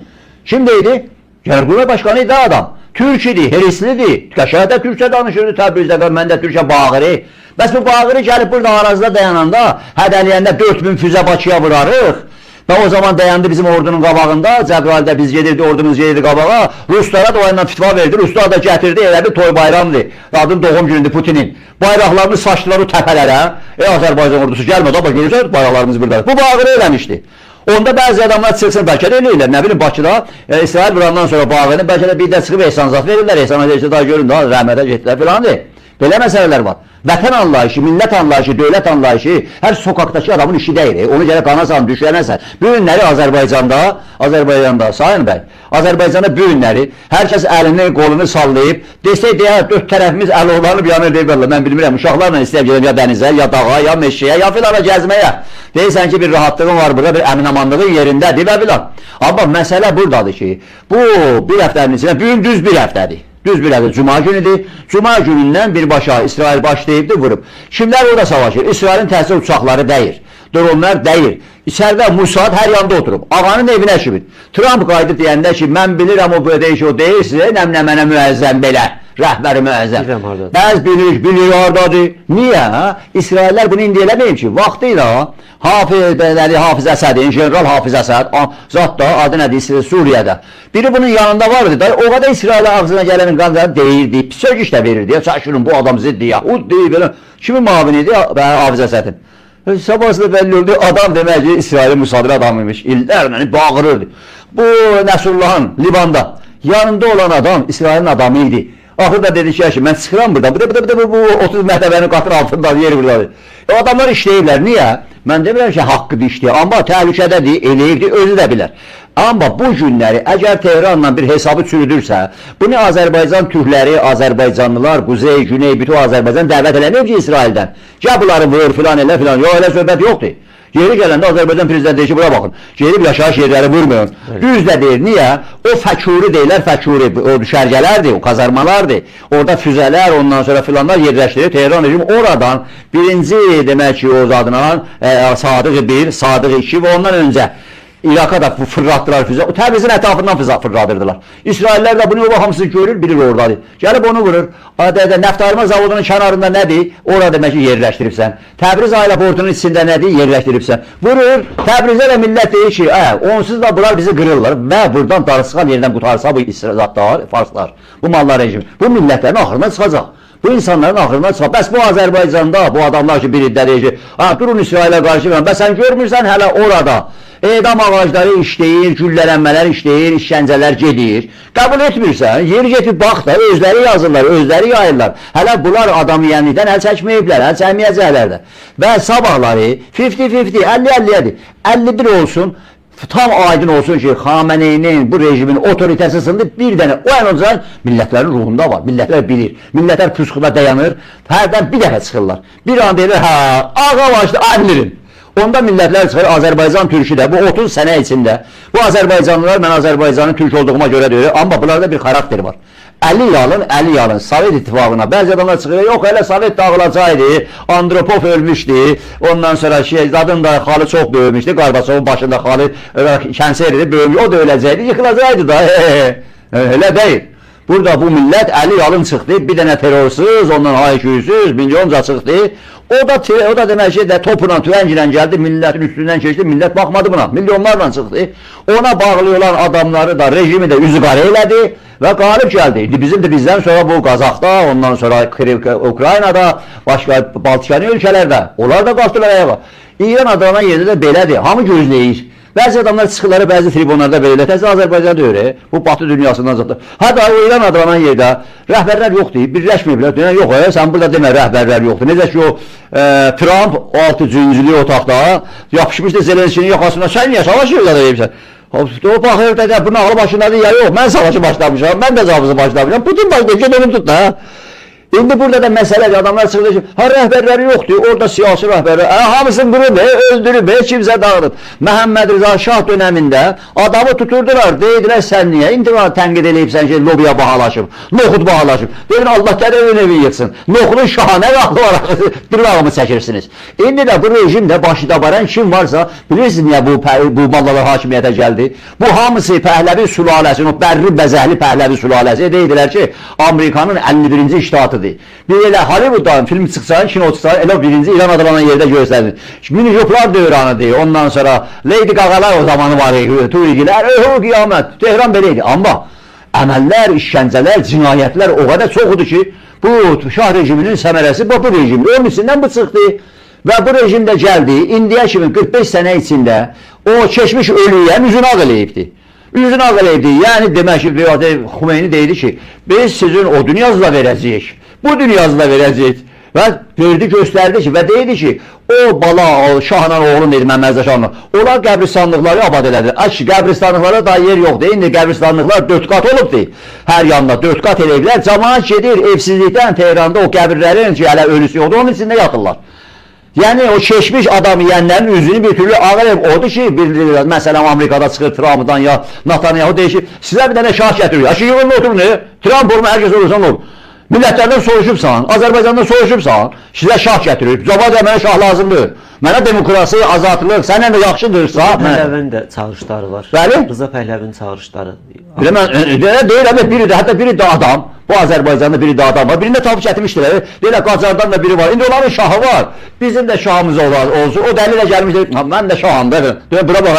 Kim deyildi? Genelqurmay Başkanı idi adam. Türk idi, herislidir. Qəşəhdə Türkçə danışırdı Təbrizdə. Mən də Türkçə bağırı. Bəs bu bağırı gəlib burada arazida dayananda, hədəliyəndə 4000 füzə Bakıya vurarıq. Və o zaman dayandı bizim ordunun qabağında, Cəbrayildə biz gedirdi, ordumuz gedirdi qabağa. Ruslara da o yandan fitva verdi, Ruslar da gətirdi, elə bir toy bayramdır. Adın doğum günüdür Putinin. Bayraqlarını saçdılar o təpələrə. Azərbaycan ordusu gəlmədi, ama görürsən, bayraqlarımız buradadır. Bu bağırı eləmişdi. Onda bəzi adamlar çıxsın, bəlkə də eləyirlər. Nə bilim, Bakıda İsrail vurandan sonra bağırını, bəlkə də bir də çıxıb ehsanzat verirlər. Ehsanzat verirsə daha görün, daha rəhmətə getdilər filandır. Belə məsələlər var. Vətən anlayışı, millət anlayışı, dövlət anlayışı hər sokaqdakı adamın işi deyil. Onu gələ qanasan, düşənəsən. Bu günləri Azərbaycanda, Sayın bəy, Azərbaycanda bu günləri hər kəs əlini, qolunu sallayıb, desək deyə, dörd tərəfimiz əlovlanıb yanır deyib, mən bilmirəm, uşaqlarla istəyib gedim ya dənizə, ya dağa, ya meşəyə, ya filana gəzməyə. Deyirsən ki, bir rahatlığın var burada, bir əminamanlığın yerindədir və filan. Amma məsələ buradadır ki, bu bir həftənin içində, bu gün düz bir həftədir. Düz bir həftə, Cuma günüdür. Cuma günündən birbaşa İsrail başlayıbdır, vurub. Kimlər orada savaşır? İsrailin təhsil uçaqları dəyir. Dronlar dəyir. İçəridə Musad hər yanda oturub. Ağanın evinə şibid. Trump qaydı deyəndə ki, mən bilirəm o böyle iş o deyirsə, nəmnəmənə müəzzəm belə. Rəhbəri müəzzəm. Bəz bilir oradadır. Niyə? İsraillər bunu indi eləməyim ki, vaxtıyla Hafiz Əsədin, General Hafiz Əsəd, zat da adı nədir Suriyədə. Biri bunun yanında vardı da, o qədər İsrailə ağzına gələnin qanları deyirdi, pis söz işlə verirdi. Çəkilin bu adam ziddi Yahud deyir, belə. Kimin mavini idi? Hafiz Əsədin. Sabahsında bəlli oldu, adam demək ki, İsrailin müsadir adamıymış, illərlə bağırırdı. Bu Nəsullahın Libanda yanında olan adam İsrailin adamı idi. Axırda dedi ki, mən çıxıram buradan, bu 30 mərtəbənin qatır altında yeri buradadır. Adamlar işləyirlər, niyə? Mən demirəm ki, haqqıdır işləyir, amma təhlükədədir, eləyirdi, özü də bilər. Amma bu günləri əgər Tehranla bir hesabı çürüdürsə, bunu Azərbaycan türkləri, Azərbaycanlılar, Quzey, Güney, bütün Azərbaycan dəvət eləməyib ki, İsraildən. Gəl bunları vur, filan elə, filan, yox, elə söhbət yoxdur. Yeri gələndə Azərbaycan prezidenti deyir ki, bura baxın, gelib yaşayış yerləri vurmuyor. Düz də deyir, niyə? O fəkuri deyirlər, fəkuri, o düşərgələrdir, o kazarmalardır. Orada füzələr, ondan sonra filanlar yerləşdirir. Tehran rejimi oradan birinci demək ki, o zadına Sadıq 1, Sadıq 2 və ondan öncə İraka da fırlattılar füze. O Təbrizin ətrafından füze fırladırdılar. İsraillər də bunu hamısı görür, bilir oradadır. Gəlib onu vurur. Adədə neftarma zavodunun kənarında nədir? Orada demək ki yerləşdiribsən. Təbriz aeroportunun içində nədir? Yerləşdiribsən. Vurur. Təbrizdə də millət deyir ki, onsuz da bunlar bizi qırırlar və buradan darısqal yerdən qutarsa bu İsraillər, Farslar, bu mallar rejimi, bu millətlərin axırına çıxacaq. Bu insanların axırına çıxaq. Bəs bu Azərbaycanda bu adamlar ki, biri deyir ki, durun İsrailə qarşı verin. Bəs sən görmürsən hələ orada edam ağacları işləyir, güllələnmələr işləyir, işgəncələr gedir. Qəbul etmirsən, yeri getib bax da, özləri yazırlar, özləri yayırlar. Hələ bunlar adam yiyənlikdən əl çəkməyiblər, əl çəkməyəcəklər də. Və sabahları 50-50, 50-50-dir. 51 olsun, tam aydın olsun ki, Xameneyinin, bu rejimin otoritəsi sındı bir dənə. O ən öncə millətlərin ruhunda var. Millətlər bilir. Millətlər pusquda dayanır. Hərdən bir dəfə çıxırlar. Bir an deyirlər, ağa başdı, amirim. Onda millətlər çıxır, Azərbaycan türkü də, bu 30 sənə içində. Bu Azərbaycanlılar, mən Azərbaycanın türk olduğuma görə deyir, amma bunlarda bir xarakteri var. Əli yalın, Sovet İttifaqına. Bəzi adamlar çıxır, yox, elə Sovet dağılacaqdı, Andropov ölmüşdü, ondan sonra zadın da xalı çox böyümüşdü, Qarbaçovun başında xalı kənser edib, böyümüş, o da öləcəkdi, yıxılacaqdı da, elə deyil. Burada bu millət əli yalın çıxdı, bir dənə terrorsuz, ondan hayküysüz, milyonca çıxdı. O da demək ki, topla, tüvənglə gəldi, millətin üstündən keçdi, millət baxmadı buna, milyonlarla çıxdı. Ona bağlıyorlar adamları da, rejimi də üzü qara elədi və qalib gəldi. Bizim də bizdən sonra bu Qazaxda, ondan sonra Ukraynada, başqa Baltikani ölkələrdə, onlar da qalxdılar ayağa. İran adlanan yerdə də belədir, hamı gözləyir. Bəzi adamlar çıxırları, bəzi tribunlarda belə, təzə Azərbaycan deyir, bu batı dünyasından zaten. Hətta o İran adlanan yerdə rəhbərlər yoxdur, birləşməyiblər, deyən yox, sən burada demə rəhbərlər yoxdur. Necə ki o Trump 6-cüncülük otaqda yapışmışdı Zelenskinin yaxasına, sən niyə savaşıyorlar deyibsən. O baxır da bunun ağlı başındadır ya yox, mən savaşı başlamışam, mən də zavızı başlamışam, Putin başlayıb, onu tut da. İndi burada da məsələdir, adamlar çıxır ki, rəhbərləri yoxdur, orada siyasi rəhbərlər, hamısını qırıb, öldürüb, kimsə dağıdıb. Məhəmməd Rıza Şah dönəmində adamı tuturdular, deydilər sən niyə? İndi tənqid edibsən ki, lobiya bahalaşıb, noxud bahalaşıb. Deyir, Allah gələn evi yıxsın, noxudun şahanə vaxtı var, dırlağımı çəkirsiniz. İndi də bu rejimdə başıda baran kim varsa, bilirsiniz niyə bu mallalar hakimiyyətə gəldi? Bu hamısı Pəhləvi sülaləsi, o bərri bəzəhli Pəhləvi sülaləsi deydilər ki, Amerikanın 51-ci iştahatıdır. Bir elə Hollywood'dan film çıxsan, kino çıxsan, elə birinci İran adlanan yerdə göstərilir. Minicoplar dövranıdır, ondan sonra Lady Gaga'lar o zamanı var, Tuğigilər, qiyamət, Tehran belə idi. Amma əməllər, işgəncələr, cinayətlər o qədər çoxudur ki, bu şah rejiminin səmərəsi bu rejimdir. Onun içindən bu çıxdı və bu rejimdə gəldi, indiyə kimi 45 sənə içində o keçmiş ölüyə müzün ağ eləyibdir. Üzün ağ eləyibdir, yəni demək ki, Xümeyni deydi ki, biz sizin o dünyazla verəcəyik. Bu dünyasında verəcək və verdi, göstərdi ki və deydi ki, o bala, şahla oğlun dedi, Məmmədrəza şahla, onlar qəbristanlıqları abad elədir. Qəbristanlıqlara da yer yoxdur, indi qəbristanlıqlar 4 qat olubdur, hər yanında 4 qat eləyiblər, cəmaat gedir, evsizlikdən Tehranda o qəbirlərin ki, hələ ölüsü yoxdur, onun içində yatırlar. Yəni o keçmiş adam yiyənlərin üzünü bir türlü ağır ev odur ki, məsələn Amerikada çıxır Trump'dan ya Netanyahu deyir ki, sizə bir dənə şah gətiriyor, ya ki yığınla oturun, Trump olma, hər kəs olursan olur. Millətlərdən soruşubsan, Azərbaycandan soruşubsan, sizə şah gətirir. Cavab mənə şah lazımdır. Mənə demokrasi, azadlıq, səndən də yaxşıdırsa... Rıza Pəhləvinin də çağırışları var. Bəli? Rıza Pəhləvinin çağırışları. Deyil, biri də adam, bu Azərbaycanda biri də adam var, birində tapı gətirmişdilər, deyil, Qacardan da biri var, indi onların şahı var, bizim də şahımız olsun, o dəli də gəlmişdir, mən də şahım, deyil, bura bax,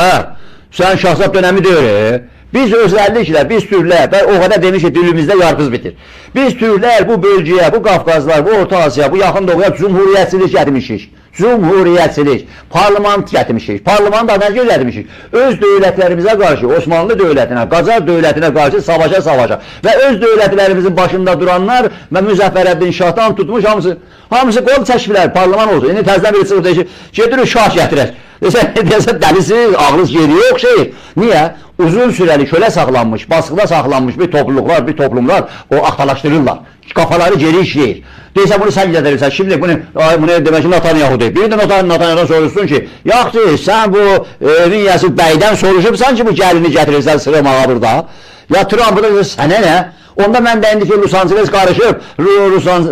sən şahsat dönəmi deyir, biz özəlliklə, biz türlər, və o qədər demiş ki, dilimizdə yarpız bitir. Biz türlər bu bölgəyə, bu Qafqazlar, bu Orta Asiya, bu yaxın doğuya cumhuriyyətçilik gətirmişik. Cumhuriyyətçilik, parlament gətirmişik, parlamenta nə gətirmişik? Öz dövlətlərimizə qarşı, Osmanlı dövlətinə, Qacar dövlətinə qarşı savaşa və öz dövlətlərimizin başında duranlar və Müzəffərəddin Şahdan tutmuş hamısı qol çəkiblər, parlament olsun. İndi təzdən biri çıxıb deyir ki, gedirik şah gətirək. Deyəsən dəlisiz, ağrız geriyə oxşayır. Niyə? Uzun sürəli kölə saxlanmış, basıqda saxlanmış bir topluluqlar, bir toplumlar o axtalaşdırırlar. Qafaları geri işləyir. Deyirsən bunu sən gətirirsən, şimdi bunu demək ki Netanyahu deyir. Bir də Netanyahu'dan soruşsun ki, yaxşı, sən bu evin yəsi bəydən soruşubsan ki bu gəlini gətirirsən sığımağa burada. Ya Trump'ı da sənə nə? Onda mən də indi ki Los Angeles qarışıb,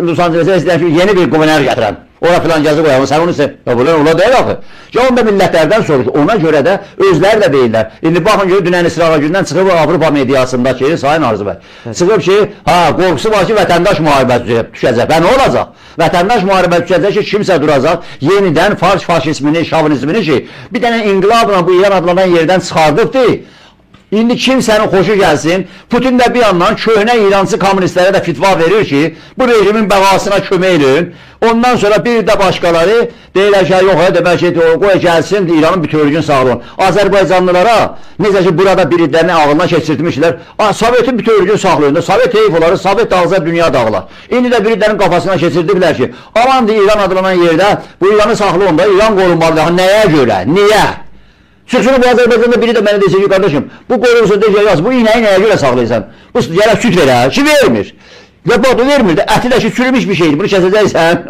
Los Angeles'e istəyən ki yeni bir qüvvələr gətirəm. Ora filan yazı qoyalım, sən onu sən. Ya bunlar ola deyil axı. Ya onda millətlərdən soruş. Ona görə də özləri də deyirlər. İndi baxın ki, dünən İsrail gündən çıxıb Avropa mediasındakı Sayın Arzu bəy. Çıxıb ki, qorxusu var ki, vətəndaş müharibəsi düşəcək. Və nə olacaq? Vətəndaş müharibəsi düşəcək ki, kimsə duracaq, yenidən fars faşizmini, şovinizmini ki, bir dənə inqilabla bu İran adlanan yerdən çıxardıbdı. İndi kimsenin xoşu gəlsin, Putin də bir yandan köhnə İrancı kommunistlərə də fitva verir ki, bu rejimin bəqasına kömək edin. Ondan sonra bir də başqaları deyirlər ki, yox, demək ki, qoy gəlsin, İranın bütövlüyünü sağlayın. Azərbaycanlılara, necə ki, burada birilərini ağılına keçirtmişlər, Sovetin bütövlüyünü sağlayın da, Sovet heyif oları, Sovet dağılsa dünya dağılar. İndi də birilərinin qafasına keçirdiblər ki, aman deyir, İran adlanan yerdə, bu İranı saxlayın da, İran qorunmalıdır. Nəyə görə? Niyə? Çıxsını bu Azərbaycanda biri də mənə desə ki, qardaşım, bu qorunsun deyəcək, yaz, bu inəyi nəyə görə saxlayırsan? Bu gələk süt verər, ki vermir. Və bu vermir də, əti də ki, sürülmüş bir şeydir, bunu kəsəcəksən.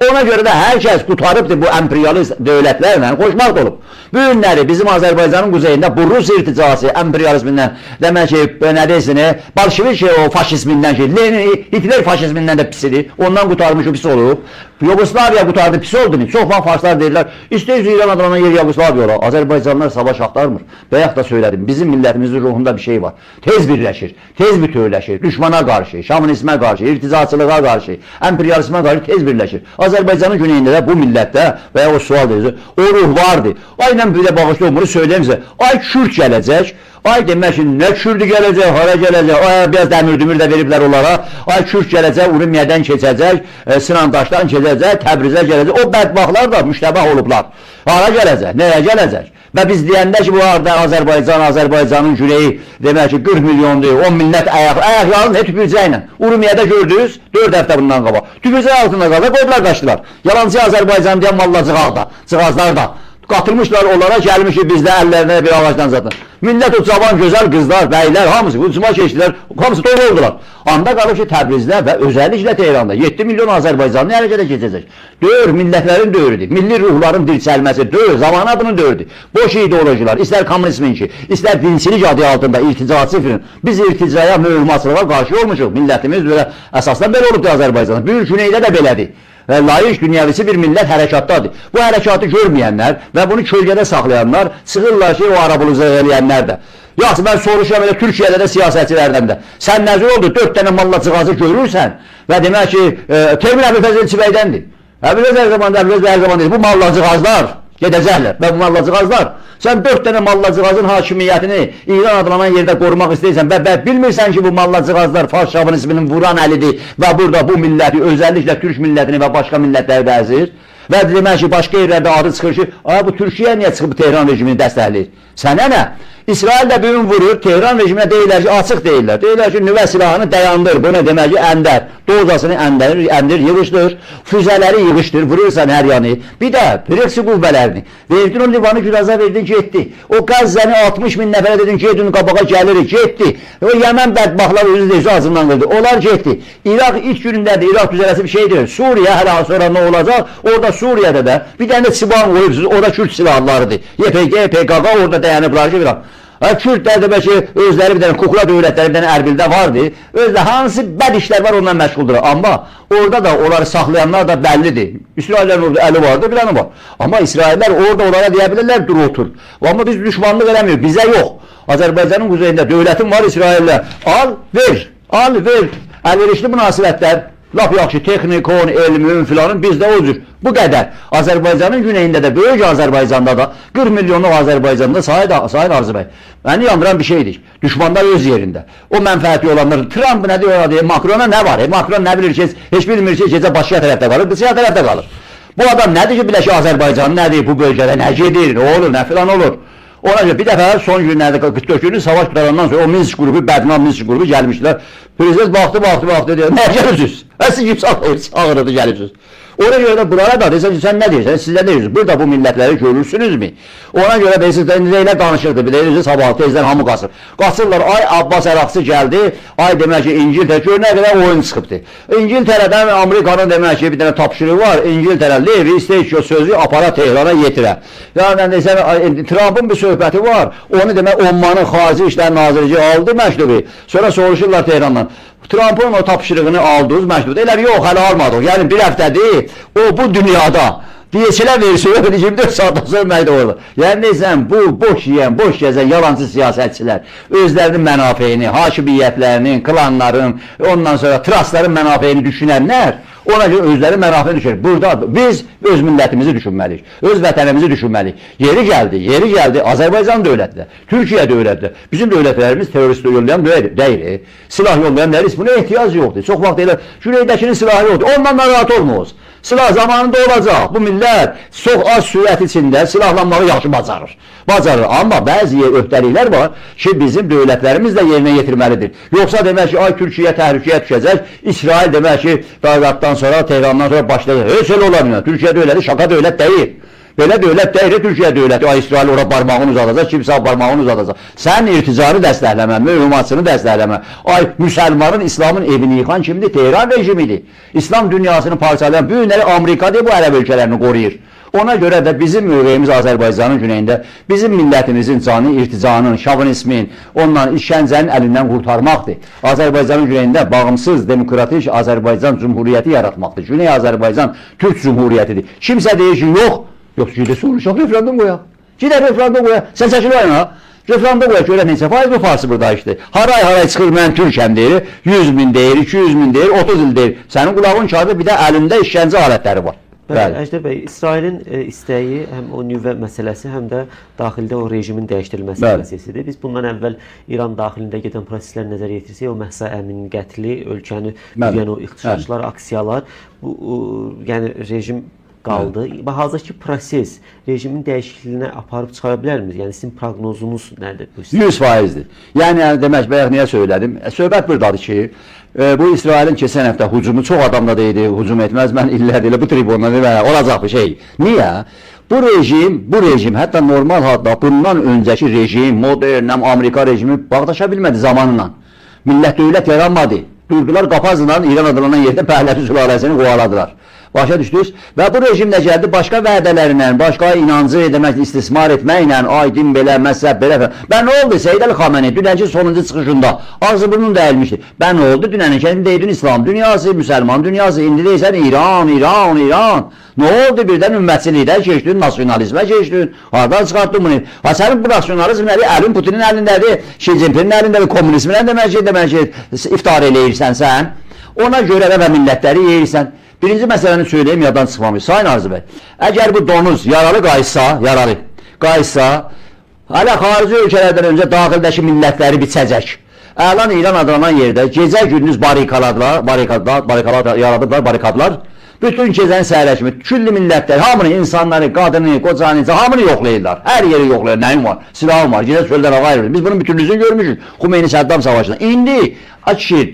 Ona görə də hər kəs qutarıbdır bu emperyalist dövlətlərlə, xoşbəxt olub. Bu günləri bizim Azərbaycanın quzeyində bu Rus irticası, emperyalizmindən, demək ki, nə deysini, Bolşevik o faşizmindən ki, Lenin, Hitler faşizmindən də pisidir, ondan qutarmış o pis olub. Yugoslaviya qutardı, pis oldu. Çox van farslar deyirlər, istəyir İran adlanan yer Yugoslaviya olar. Azərbaycanlar savaş axtarmır. Bayaq da söylədim, bizim millətimizin ruhunda bir şey var. Tez birləşir, tez bütövləşir, düşmana qarşı, şovinizmə qarşı, irtizacılığa qarşı, emperyalizmə qarşı tez birləşir. Azərbaycanın güneyində də bu millətdə və ya o sual deyir, o ruh vardı. Aynen bir də bağışlı bunu söyləyəm sizə. Ay Kürd gələcək. Ay demək ki, nə Kürdü gələcək, hara gələcək, ay biraz dəmir-dümür də veriblər onlara, ay Kürd gələcək, Urumiyədən keçəcək, Sinandaşdan keçəcək, Təbrizə gələcək, o bədbaxtlar da müştəbah olublar. Hara gələcək, nəyə gələcək? Və biz deyəndə ki, bu arada Azərbaycanın güreyi demək ki, 40 milyondur, 10 millət ayaqlarının tüpürcəklə. Urumiyədə gördünüz, 4 həftə bundan qaba. Tüpürcək altında qaldı, qoydular qaçdılar. Yalancı Azərbaycan deyən mallacıqlar da, cığazlar da. Qatılmışlar onlara, gəlmiş ki, bizdə əllərinə bir ağacdan zaten. Millət o cavan, gözəl qızlar, bəylər, hamısı ucuma keçdilər, hamısı doğru oldular. Anda qalıb ki, Təbrizdə və özəlliklə Tehranda 7 milyon Azərbaycanlı hərəkətə keçəcək. Döyür, millətlərin döyürüdür, milli ruhların dirçəlməsi, döyür, zaman adını döyürdü. Boş ideolojilər, istər kommunizminki, istər dinçilik adı altında irticası firin. Biz irticaya, mühürmaçılığa qarşı olmuşuq, millətimiz belə, əsasdan belə olubdur Azərbaycanda. Büyük güneydə də belədir. Və layiq dünyavisi bir millət hərəkatdadır. Bu hərəkatı görməyənlər və bunu kölgədə saxlayanlar, çıxırlar ki, o arabuluza eləyənlər də. Yaxşı, mən soruşuram elə Türkiyədə də siyasətçilərdən də. Sən nəzir oldu, 4 dənə mallacığazı görürsən və demək ki, Temin Əbülfəzil Çivəydəndir. Əbülfəzil hər zaman deyir, bu mallacığazlar gedəcəklər və bu mallacığazlar. Sən 4 dənə mallacığazın hakimiyyətini İran adlanan yerdə qorumaq istəyirsən və bilmirsən ki, bu mallacığazlar fars şovinizminin vuran əlidir və burada bu milləti, özəlliklə Türk millətini və başqa millətləri də əzir. Və demək ki, başqa yerlərdə adı çıxır ki, bu Türkiyə niyə çıxıb Tehran rejimini dəstəkləyir? Sənə nə? İsrail də bugün vurur, Tehran rejiminə deyirlər ki, açıq deyirlər. Deyirlər ki, nüvə silahını dayandır. Bu nə demək ki, əndər. Dozasını əndir, yığışdır. Füzələri yığışdır, vurursan hər yanı. Bir də Brexit qüvvələrini. Verdin o Livanı güraza verdin, getdi. O Qəzzəni 60 min nəfərə dedin ki, edin qabağa gəlirik, getdi. O Yəmən bədbaxtlar özü deyirsə ağzından qıldı. Onlar getdi. İraq ilk günündədir, İraq düzələsi bir şey deyir. Suriyə hələ sonra nə olacaq? Orada Suriyədə də bir dənə Siban qoyubsuz, orada Kürt silahlarıdır. YPG, PKK orada dayanıblar ki, filan. Kürdlər demək ki, özləri bir dənə kukla dövlətləri bir dənə Ərbildə vardı. Özdə hansı bəd işlər var ondan məşğuldur. Amma orada da onları saxlayanlar da bəllidir. İsraillərin orada əli vardı, bir dənə var. Amma İsraillər orada onlara deyə bilirlər, dur otur. Amma biz düşmanlıq eləmiyor, bizə yox. Azərbaycanın quzeyində dövlətin var İsraillə. Al, ver, əlverişli münasibətlər. Lap yaxşı, texnikon, elmin filanın bizdə o cür. Bu qədər. Azərbaycanın güneyində də, böyük Azərbaycanda da, 40 milyonluq Azərbaycanda Sayın Arzu bəy, məni yandıran bir şeydir. Düşmanlar öz yerində. O mənfəəti olanlar, Trump nə deyir, Macrona nə var? Macron nə bilir ki, heç bilmir ki, gecə başqa tərəfdə qalır, qısa tərəfdə qalır. Bu adam nədir ki, bilə ki, Azərbaycanın nədir bu bölgədə, nə gedir, nə olur, nə filan olur. Ona görə bir dəfə son günlərdə 44 günlük savaş qutarandan sonra o Minsk qrupu, bədnam Minsk qrupu gəlmişlər. Prezident baxdı deyir, nə gəlirsiniz? Siz kimsə ağırıdı gəlirsiniz. Ona görə də buraya da deyirsən ki, sən nə deyirsən, siz nə deyirsiniz? Burada bu millətləri görürsünüzmü? Ona görə deyirsiniz, elə danışırdı, bilirsiniz, sabah tezdən hamı qaçır. Qaçırlar, ay Abbas Əraqçı gəldi, ay demək ki, İngiltərə, gör nə qədər oyun çıxıbdı. İngiltərədən Amerikanın demək ki, bir dənə tapşırığı var, İngiltərə, Levi istəyir ki, o sözü apara Tehrana yetirə. Yəni, deyirsən, Trump'ın bir söhbəti var, onu demək, Ommanın Xarici İşlər Nazirliyi aldı məşlubi, sonra soruşurlar Tehrandan. Trump'ın o tapşırığını aldınız məktubda. Elə yox, hələ almadıq. Yəni bir həftədir o bu dünyada DSL versiyon 24 saatdan sonra məktub olur. Yəni deyirsən, bu boş yiyən, boş gəzən yalancı siyasətçilər özlərinin mənafeyini, hakimiyyətlərinin, klanların, ondan sonra trustların mənafeyini düşünənlər ona görə özləri mənafeyini düşünür. Burada biz öz millətimizi düşünməliyik, öz vətənimizi düşünməliyik. Yeri gəldi Azərbaycan dövləti də, Türkiyə dövləti də. Bizim dövlətlərimiz terörist yollayan deyil. Silah yollayan deyil, buna ehtiyac yoxdur. Çox vaxt elə Güneydəkinin silahı yoxdur. Ondan narahat olmaz. Silah zamanında olacaq. Bu millət çox az sürət içində silahlanmağı yaxşı bacarır. Amma bəzi öhdəliklər var ki, bizim dövlətlərimiz də yerinə yetirməlidir. Yoxsa demək ki, ay Türkiyə təhlükəyə düşəcək, İsrail demək ki, Bağdaddan sonra, Tehrandan sonra başlayacaq. Heç elə ola bilmir. Türkiyə dövləti şaka dövlət deyil. Belə dövlət deyil, Türkiyə dövləti. Ay İsrail ora barmağını uzadacaq, kimsə barmağını uzadacaq. Sən irticarı dəstəkləmə, mühümmatçını dəstəkləmə. Ay müsəlmanın, İslamın evini yıxan kimdir? Tehran rejimidir. İslam dünyasını parçalayan bu günləri Amerikadır, bu ərəb ölkələrini qoruyur. Ona görə də bizim ürəyimiz Azərbaycanın güneyində bizim millətimizin canı, irticanın, şovinizmin, ondan işgəncənin əlindən qurtarmaqdır. Azərbaycanın güneyində bağımsız, demokratik Azərbaycan Cumhuriyyəti yaratmaqdır. Güney Azərbaycan Türk Cumhuriyyətidir. Kimsə deyir ki, yox, gedə soruşaq, referendum qoyaq. Gedə referendum qoyaq. Sən çəkil oyun ha. Referendum qoyaq, görək neçə faiz bu farsı burada işdir. Haray çıxır, mən Türkəm deyir, 100 min deyir, 200 min deyir, 30 il deyir. Sənin qulağın kağıdı, bir də əlində işgəncə alətləri var. Bəli, Əjdər bəy, İsrailin istəyi həm o nüvə məsələsi, həm də daxildə o rejimin dəyişdirilməsi məsələsidir. Biz bundan əvvəl İran daxilində gedən prosesləri nəzərə yetirsək, o Məhsa Əminin qətli, ölkəni büyüyən o ixtişaşlar, aksiyalar, bu yəni rejim qaldı. Hazırki proses rejimin dəyişikliyinə aparıb çıxara bilərmi? Yəni sizin proqnozunuz nədir? 100%-dir. Yəni demək, bayaq niyə söylədim? Söhbət buradadır ki, bu İsrailin keçən həftə hücumu çox adam da deyildi, hücum etməz. Mən illərdir elə bu tribundan olacaq bir şey. Niyə? Bu rejim hətta normal halda bundan öncəki rejim, modern, Amerika rejimi bağdaşa bilmədi zamanla. Millət dövlət yaranmadı. Durdular qapazla İran adlanan yerdə Pəhləvi sülaləsini qovaladılar. Başa düşdünüz? Və bu rejim də gəldi başqa vədələrlə, başqa inancı demək, istismar etməklə, din belə, məzhəb belə. Nə oldu? Seyyid Əli Xamenei dünənki sonuncu çıxışında ağzı burnunu dəyilmişdi. Nə oldu? Dünənki deydin İslam dünyası, müsəlman dünyası, indi deyirsən İran. Nə oldu? Birdən ümmətçilikdən keçdin, nasionalizmə keçdin. Hardan çıxartdın bunu? Sənin bu nasionalizm nədir? Əlin Putinin əlindədir, Xi Jinpingin əlindədir, kommunizmin demək ki, iftar eləyirsən sən. Ona görə də millətləri yeyirsən. Birinci məsələni söyləyeyim, yadan çıxmamış. Sayın Arzu bəy, əgər bu donuz yaralı qayıtsa, hələ xarici ölkələrdən öncə daxildəki millətləri biçəcək. Əlan İran adlanan yerdə gecə gündüz barikadlar yaradıblar. Bütün gecəni səhərə kimi külli millətlər, hamını, insanları, qadını, qocanı, hamını yoxlayırlar. Hər yeri yoxlayır, nəyim var, silahım var, gecə çöldən hava ayrılır. Biz bunun bütünlüğünü görmüşük Xumeyni Səddam savaşında. İndi,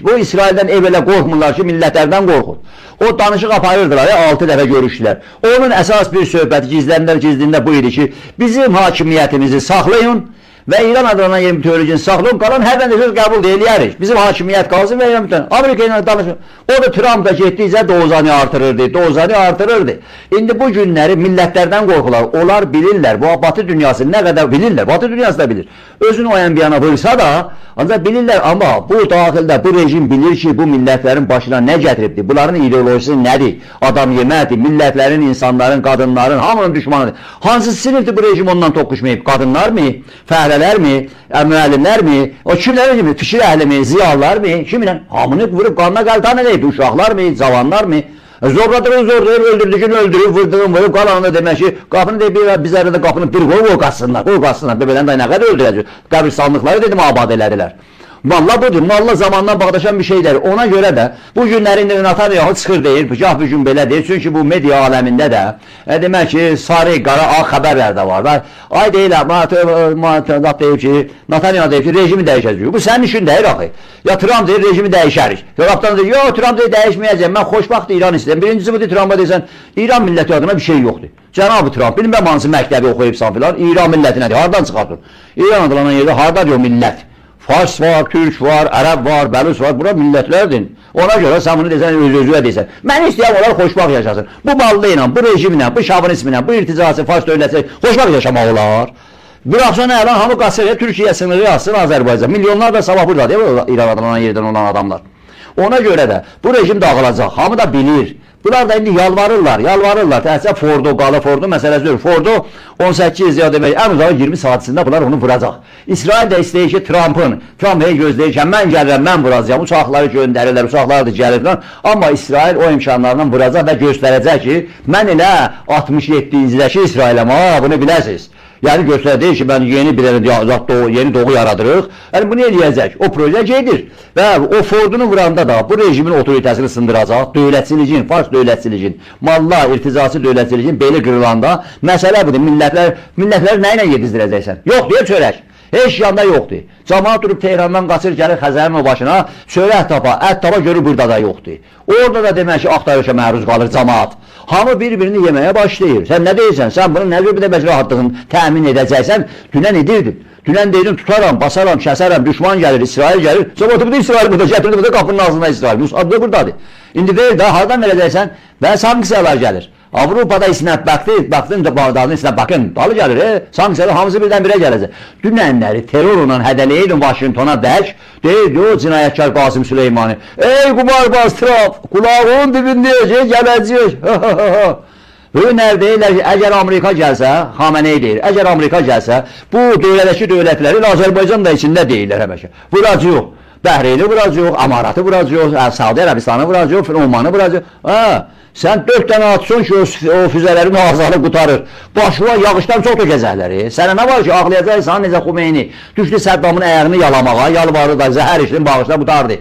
bu İsraildən elə qorxmurlar ki, millətlərdən qorxur. O danışıq aparırdılar, 6 dəfə görüşdülər. Onun əsas bir söhbəti gizlində bu idi ki, bizim hakimiyyətimizi saxlayın və İran adlanan yerin bütövlüyünü saxlayın, qalan hər də söz qəbul eləyərik. Bizim hakimiyyət qalsın və İran bütövlüyünü. Amerika ilə danışın. O da Trump da getdikcə dozanı artırırdı. İndi bu günləri millətlərdən qorxular. Onlar bilirlər, bu Batı dünyası nə qədər bilirlər, Batı dünyası da bilir. Özünü o yan bir yana vursa da, ancaq bilirlər, amma bu daxildə bu rejim bilir ki, bu millətlərin başına nə gətiribdir, bunların ideolojisi nədir? Adam yemədir, millətlərin, insanların, qadınların, hamının düşmanıdır. Hansı sinifdir bu rejim ondan toqquşmayıb? Qadınlar mı? Fəhlələrmi? Müəllimlərmi? O kimlərmi? Fikir əhlimi? Ziyalılarmı? Kiminlə? Hamını vurub qanına qəltan edib, uşaqlarmı? Cavanlarmı? Zorladığın, öldürdüğün, öldürüb, vurduğun, vurub, qalanını demək ki, qapını deyib, bizlərdə də qapını bir qoy qaçsınlar, bebələn də nə qədər öldürəcək? Qəbristanlıqları dedim, abad elədilər. Valla budur, valla zamandan bağdaşan bir şeydir. Ona görə də bu günləri indi Netanyahu çıxır deyir, bu gün belə deyir. Çünki bu media aləmində də demək ki, sarı, qara, ağ xəbərlər də var. Ay deyirlər, Netanyahu deyir ki, rejimi dəyişəcək. Bu sənin işin deyir axı. Ya Trump deyir, rejimi dəyişərik. Raptan deyir, yox, Trump deyir, dəyişməyəcəm. Mən xoşbaxt İran istəyirəm. Birincisi budur, Trump'a deyirsən, İran milləti adına bir şey yoxdur. Cənab-ı Trump, bilməm hansı məktəbi oxuyubsan filan, İran milləti nədir? Hardan çıxartın? İran adlanan yerdə hardan yox millət? Fars var, Türk var, Ərəb var, Bəlus var, bura millətlərdir. Ona görə sən bunu desən, öz-özüyə deysən. Mən istəyəm, onlar xoşbaxt yaşasın. Bu ballı ilə, bu rejimlə, bu şovinizmlə, bu irticası, Fars dövləti xoşbaxt yaşamaq olar. Bıraxsa nə elan, hamı qaçır, Türkiyə sınırı yazsın Azərbaycan. Milyonlar da sabah buradadır, İran adlanan yerdən olan adamlar. Ona göre de bu rejim dağılacaq. Hamı da bilir. Bunlar da indi yalvarırlar. Təhsil Fordo, qala Fordo məsələsi deyil. Fordo 18 ya demək, ən uzağı 20 saat içində bunlar onu vuracaq. İsrail də istəyir ki, Trump gözləyir ki, mən gəlirəm, mən vuracağım. Uçaqları göndərirlər, uçaqlar da gəlirlər. Amma İsrail o imkanlarla vuracaq və göstərəcək ki, mən elə 67-ci İsrailəm, bunu biləsiniz. Yəni göstərdiyi ki, mən yeni bir yeni doğu yaradırıq. Yəni bunu eləyəcək. O proje gedir. Və o Fordunu vuranda da bu rejimin otoritəsini sındıracaq. Dövlətçiliyin, fars dövlətçiliyin, mallar, irtizacı dövlətçiliyin beli qırılanda məsələ budur. Millətləri nə ilə yedizdirəcəksən? Yox deyə çörək. Heç yanda yoxdur. Camaat durub Tehrandan qaçır, gəlir Xəzərin o başına, çörək tapa, ət tapa görür burada da yoxdur. Orada da demək ki, axtarışa məruz qalır camaat. Hamı bir-birini yeməyə başlayır. Sən nə deyirsən? Sən bunun nə bir demək rahatlığını təmin edəcəksən? Dünən edirdin. Dünən deydin, tutaram, basaram, kəsərəm, düşman gəlir, İsrail gəlir. Sonra oturdu İsrail burada, gətirdi burada qapının ağzına İsrail. Adı buradadır. İndi ver də, hardan verəcəksən? Və sanksiyalar gəlir. Avropada isnət baxdın da Bağdadın isnət baxın, dalı gəlir, sanksiyalar hamısı birdən-birə gələcək. Dünənləri terrorla hədələyidin Vaşinqtona dək, deyirdi o cinayətkar Qasım Süleymani. Ey qumarbaz Trump, qulağın dibindəyəcək, gələcək. Hünər deyirlər ki, əgər Amerika gəlsə, Xamenei deyir, əgər Amerika gəlsə, bu dövlətlərin Azərbaycan da içində deyirlər həmişə. Vuracaq, Bəhreyni vuracaq, Amaratı vuracaq, Saudi Ərabistanı vuracaq, Omanı vuracaq. Sən 4 dənə atsan ki, o füzələrin ağzını qutarır. Başına yağışdan çox tökəcəkləri. Sənə nə var ki, ağlayacaqsan, necə Xumeyni düşdü Səddamın əyərini yalamağa, yalvarır da zəhər işlin bağışla qutardı.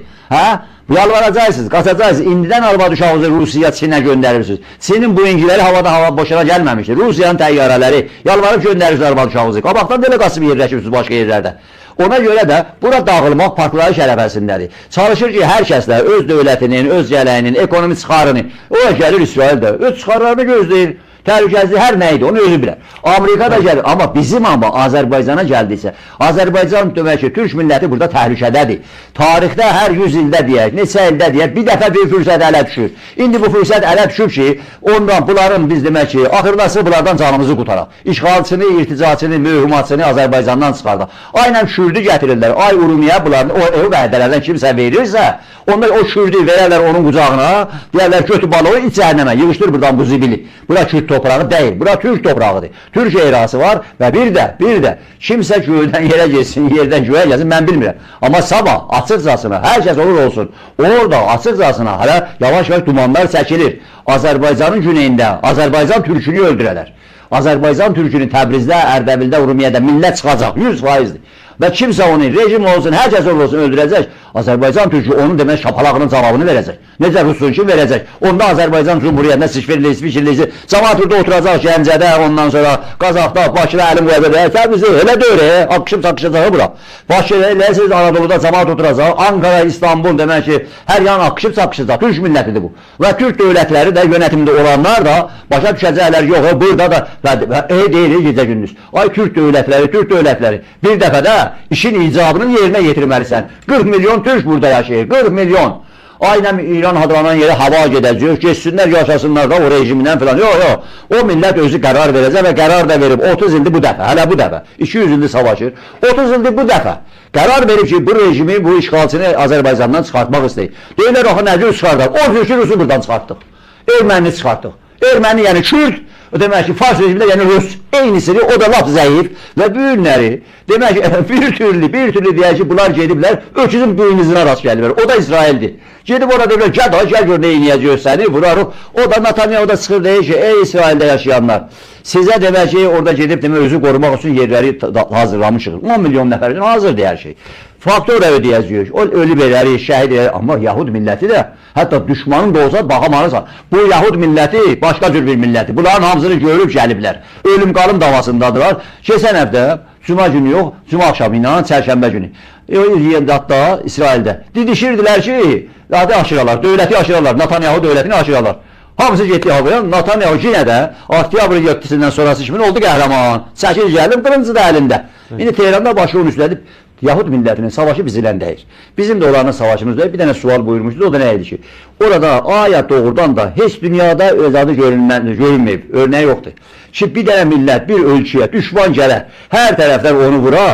Yalvaracaqsınız, qaçacaqsınız. İndidən arvad uşağınızı Rusiya, Çinə göndərirsiniz. Çinin bu ingiləri hava boşuna gəlməmişdir. Rusiyanın təyyarələri yalvarıb göndərirsiniz arvad uşağınızı. Qabaqdan belə qasıb yerləşirsiniz başqa yerlərdə. Ona görə də bura dağılmaq partlayış ərəfəsindədir. Çalışır ki, hər kəslə öz dövlətinin, öz gələyinin, ekonomi çıxarını, o gəlir İsrail də, öz çıxarlarını gözləyir. Təhlükəsizlik hər nə idi, onu özü bilər. Amerika da gəlir, amma bizim Azərbaycana gəldiysə, Azərbaycan demək ki, Türk milləti burada təhlükədədir. Tarixdə hər 100 ildə deyək, neçə ildə deyək, bir dəfə bir fürsət ələ düşür. İndi bu fürsət ələ düşür ki, ondan bunların biz demək ki, axırlası bunlardan canımızı qutaraq. İşğalçını, irticaçını, mühümatçını Azərbaycandan çıxardaq. Aynən şürdü gətirirlər, ay Urumiyə bunların o vədələrdən kimsə verirsə, onlar o şürdü verərlər onun qucağına, deyərlər götü balığı iç cəhənnəmə, yığışdır buradan bu zibili. Bura Kürt toprağı deyil, bura Türk toprağıdır. Türk eyrası var və bir də kimsə göydən yerə geçsin, yerdən göyə gəlsin, mən bilmirəm. Amma sabah açıqcasına, hər kəs olur olsun, orada açıqcasına hələ yavaş-yavaş dumanlar çəkilir. Azərbaycanın güneyində Azərbaycan türkünü öldürərlər. Azərbaycan türkünü Təbrizdə, Ərdəbildə, Urumiyədə millət çıxacaq, 100%-dir. Və kimsə onu rejim olsun, hər kəs olsun öldürəcək. Azərbaycan türkü onun demək şapalağının cavabını verəcək. Necə Rusun ki verəcək. Onda Azərbaycan Cumhuriyyətində Sişfirlisi, cəmaat burada oturacaq Gəncədə, ondan sonra Qazaxda, Bakıda, əlim qoyabilir. Təbrizi elə deyir, akışıb-sakışacağı bura. Bakıda, eləsiniz Anadoluda cəmaat oturacaq. Ankara, İstanbul demək ki, hər yan akışıb-sakışacaq. Türk millətidir bu. Və Türk dövlətləri də yönetimdə olanlar da başa düşəcəklər, yox, burada da deyir gecə gündüz. Ay Türk dövlətləri, bir dəfə də işin icabını yerinə yetirməlisən. 40 milyon Türk burada yaşayır, 40 milyon. Aynən İran hadlanan yerə hava gedəcək, geçsinlər, yaşasınlar da o rejimindən filan. Yox. O millət özü qərar verəcək və qərar da verib 30 ildir bu dəfə, hələ bu dəfə. 200 ildir savaşır. 30 ildir bu dəfə. Qərar verib ki, bu rejimi, bu işğalçını Azərbaycandan çıxartmaq istəyir. Deyirlər, axı nə cür çıxardaq? O cür ki, Rusu buradan çıxartdıq. Ermənini çıxartdıq. Erməni, yəni Kürt, demək ki, Fars rejimində, yəni Rus, eynisini, o da laf zəif və bu günləri, demək ki, bir türlü deyək ki, bunlar gediblər, öküzün büyünüzünə rast gəliblər, o da İsraildir. Gedib orada deyiblər, gəl gör nə inəyəcək səni, vurarıq, o da Netanyahu da çıxır deyir ki, ey İsraildə yaşayanlar, sizə demək ki, orada gedib demək, özü qorumaq üçün yerləri hazırlamışıq, 10 milyon nəfər üçün hazırdır hər şey. Faktor da ödəyəcəyik, o ölü verəri, şəhid verəri, amma Yahud milləti də, hətta düşmanın da olsa baxamanısan, bu Yahud milləti başqa cür bir milləti, bunların hamısını görüb gəliblər, ölüm qalım davasındadılar, keçən həftə, cuma günü yox, cuma axşamı ilə, çərşənbə günü, Riyadda, İsraildə, didişirdilər ki, aşıralar, dövləti aşıralar, Netanyahu dövlətini aşıralar. Hamısı getdi havaya, Netanyahu yenə də oktyabr 7-sindən sonrası kimi oldu qəhrəman, çəkil gəlim, qırıncı da əlində. İndi Tehranda başı onu üstədib, Yahud millətinin savaşı bizilən deyil. Bizim də onların savaşımız deyil. Bir dənə sual buyurmuşdu, o da nə idi ki? Orada aya doğrudan da heç dünyada öz adı görünməyib, örneği yoxdur. Ki bir dənə millət, bir ölçüyə düşman gələr, hər tərəfdən onu vura,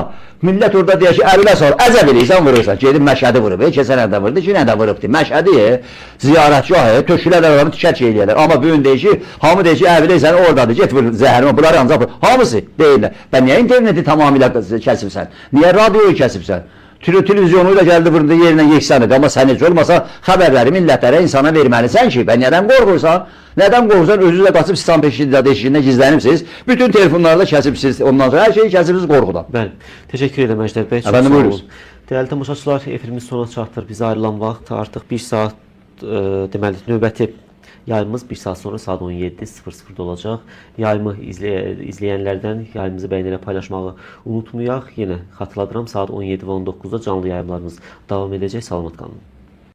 Millət orada deyir ki, əlinə sor, əzəb eləyirsən, vurursan. Gedib Məşədi vurub, keçən hədə vurdu, ki, nə də vurubdur. Məşədi, ziyarətgahı, tökülərlər adamı tikər şey eləyərlər. Amma bu gün deyir ki, hamı deyir ki, əbiləysən, oradadır, get vur, zəhərimi, bunları ancaq vur. Hamısı deyirlər. Bən niyə interneti tamamilə kəsibsən? Niyə radioyu kəsibsən? Televizyonu ilə gəldi burada yerinə yeksəndir. Amma sən heç olmasa xəbərləri millətlərə, insana verməlisən ki, və nədən qorxursan? Nədən qorxursan? Özünüzlə qaçıb sistem peşində gizlənibsiniz. Bütün telefonları da kəsibsiniz. Ondan sonra hər şeyi kəsibsiniz qorxudan. Bəli. Təşəkkür edirəm Əjdər bəy. Çox Efendim, sağ buyurunuz. olun. Dəyərli tamaşaçılar, efirimiz sona çatır. Bizə ayrılan vaxt artıq 1 saat deməli növbəti yayımız 1 saat sonra saat 17:00-da olacaq. Yayımı izləyənlərdən yayımızı bəyənərək paylaşmağı unutmayaq. Yenə xatırladıram, saat 17 və 19-da canlı yayımlarımız davam edəcək. Salamat qalın.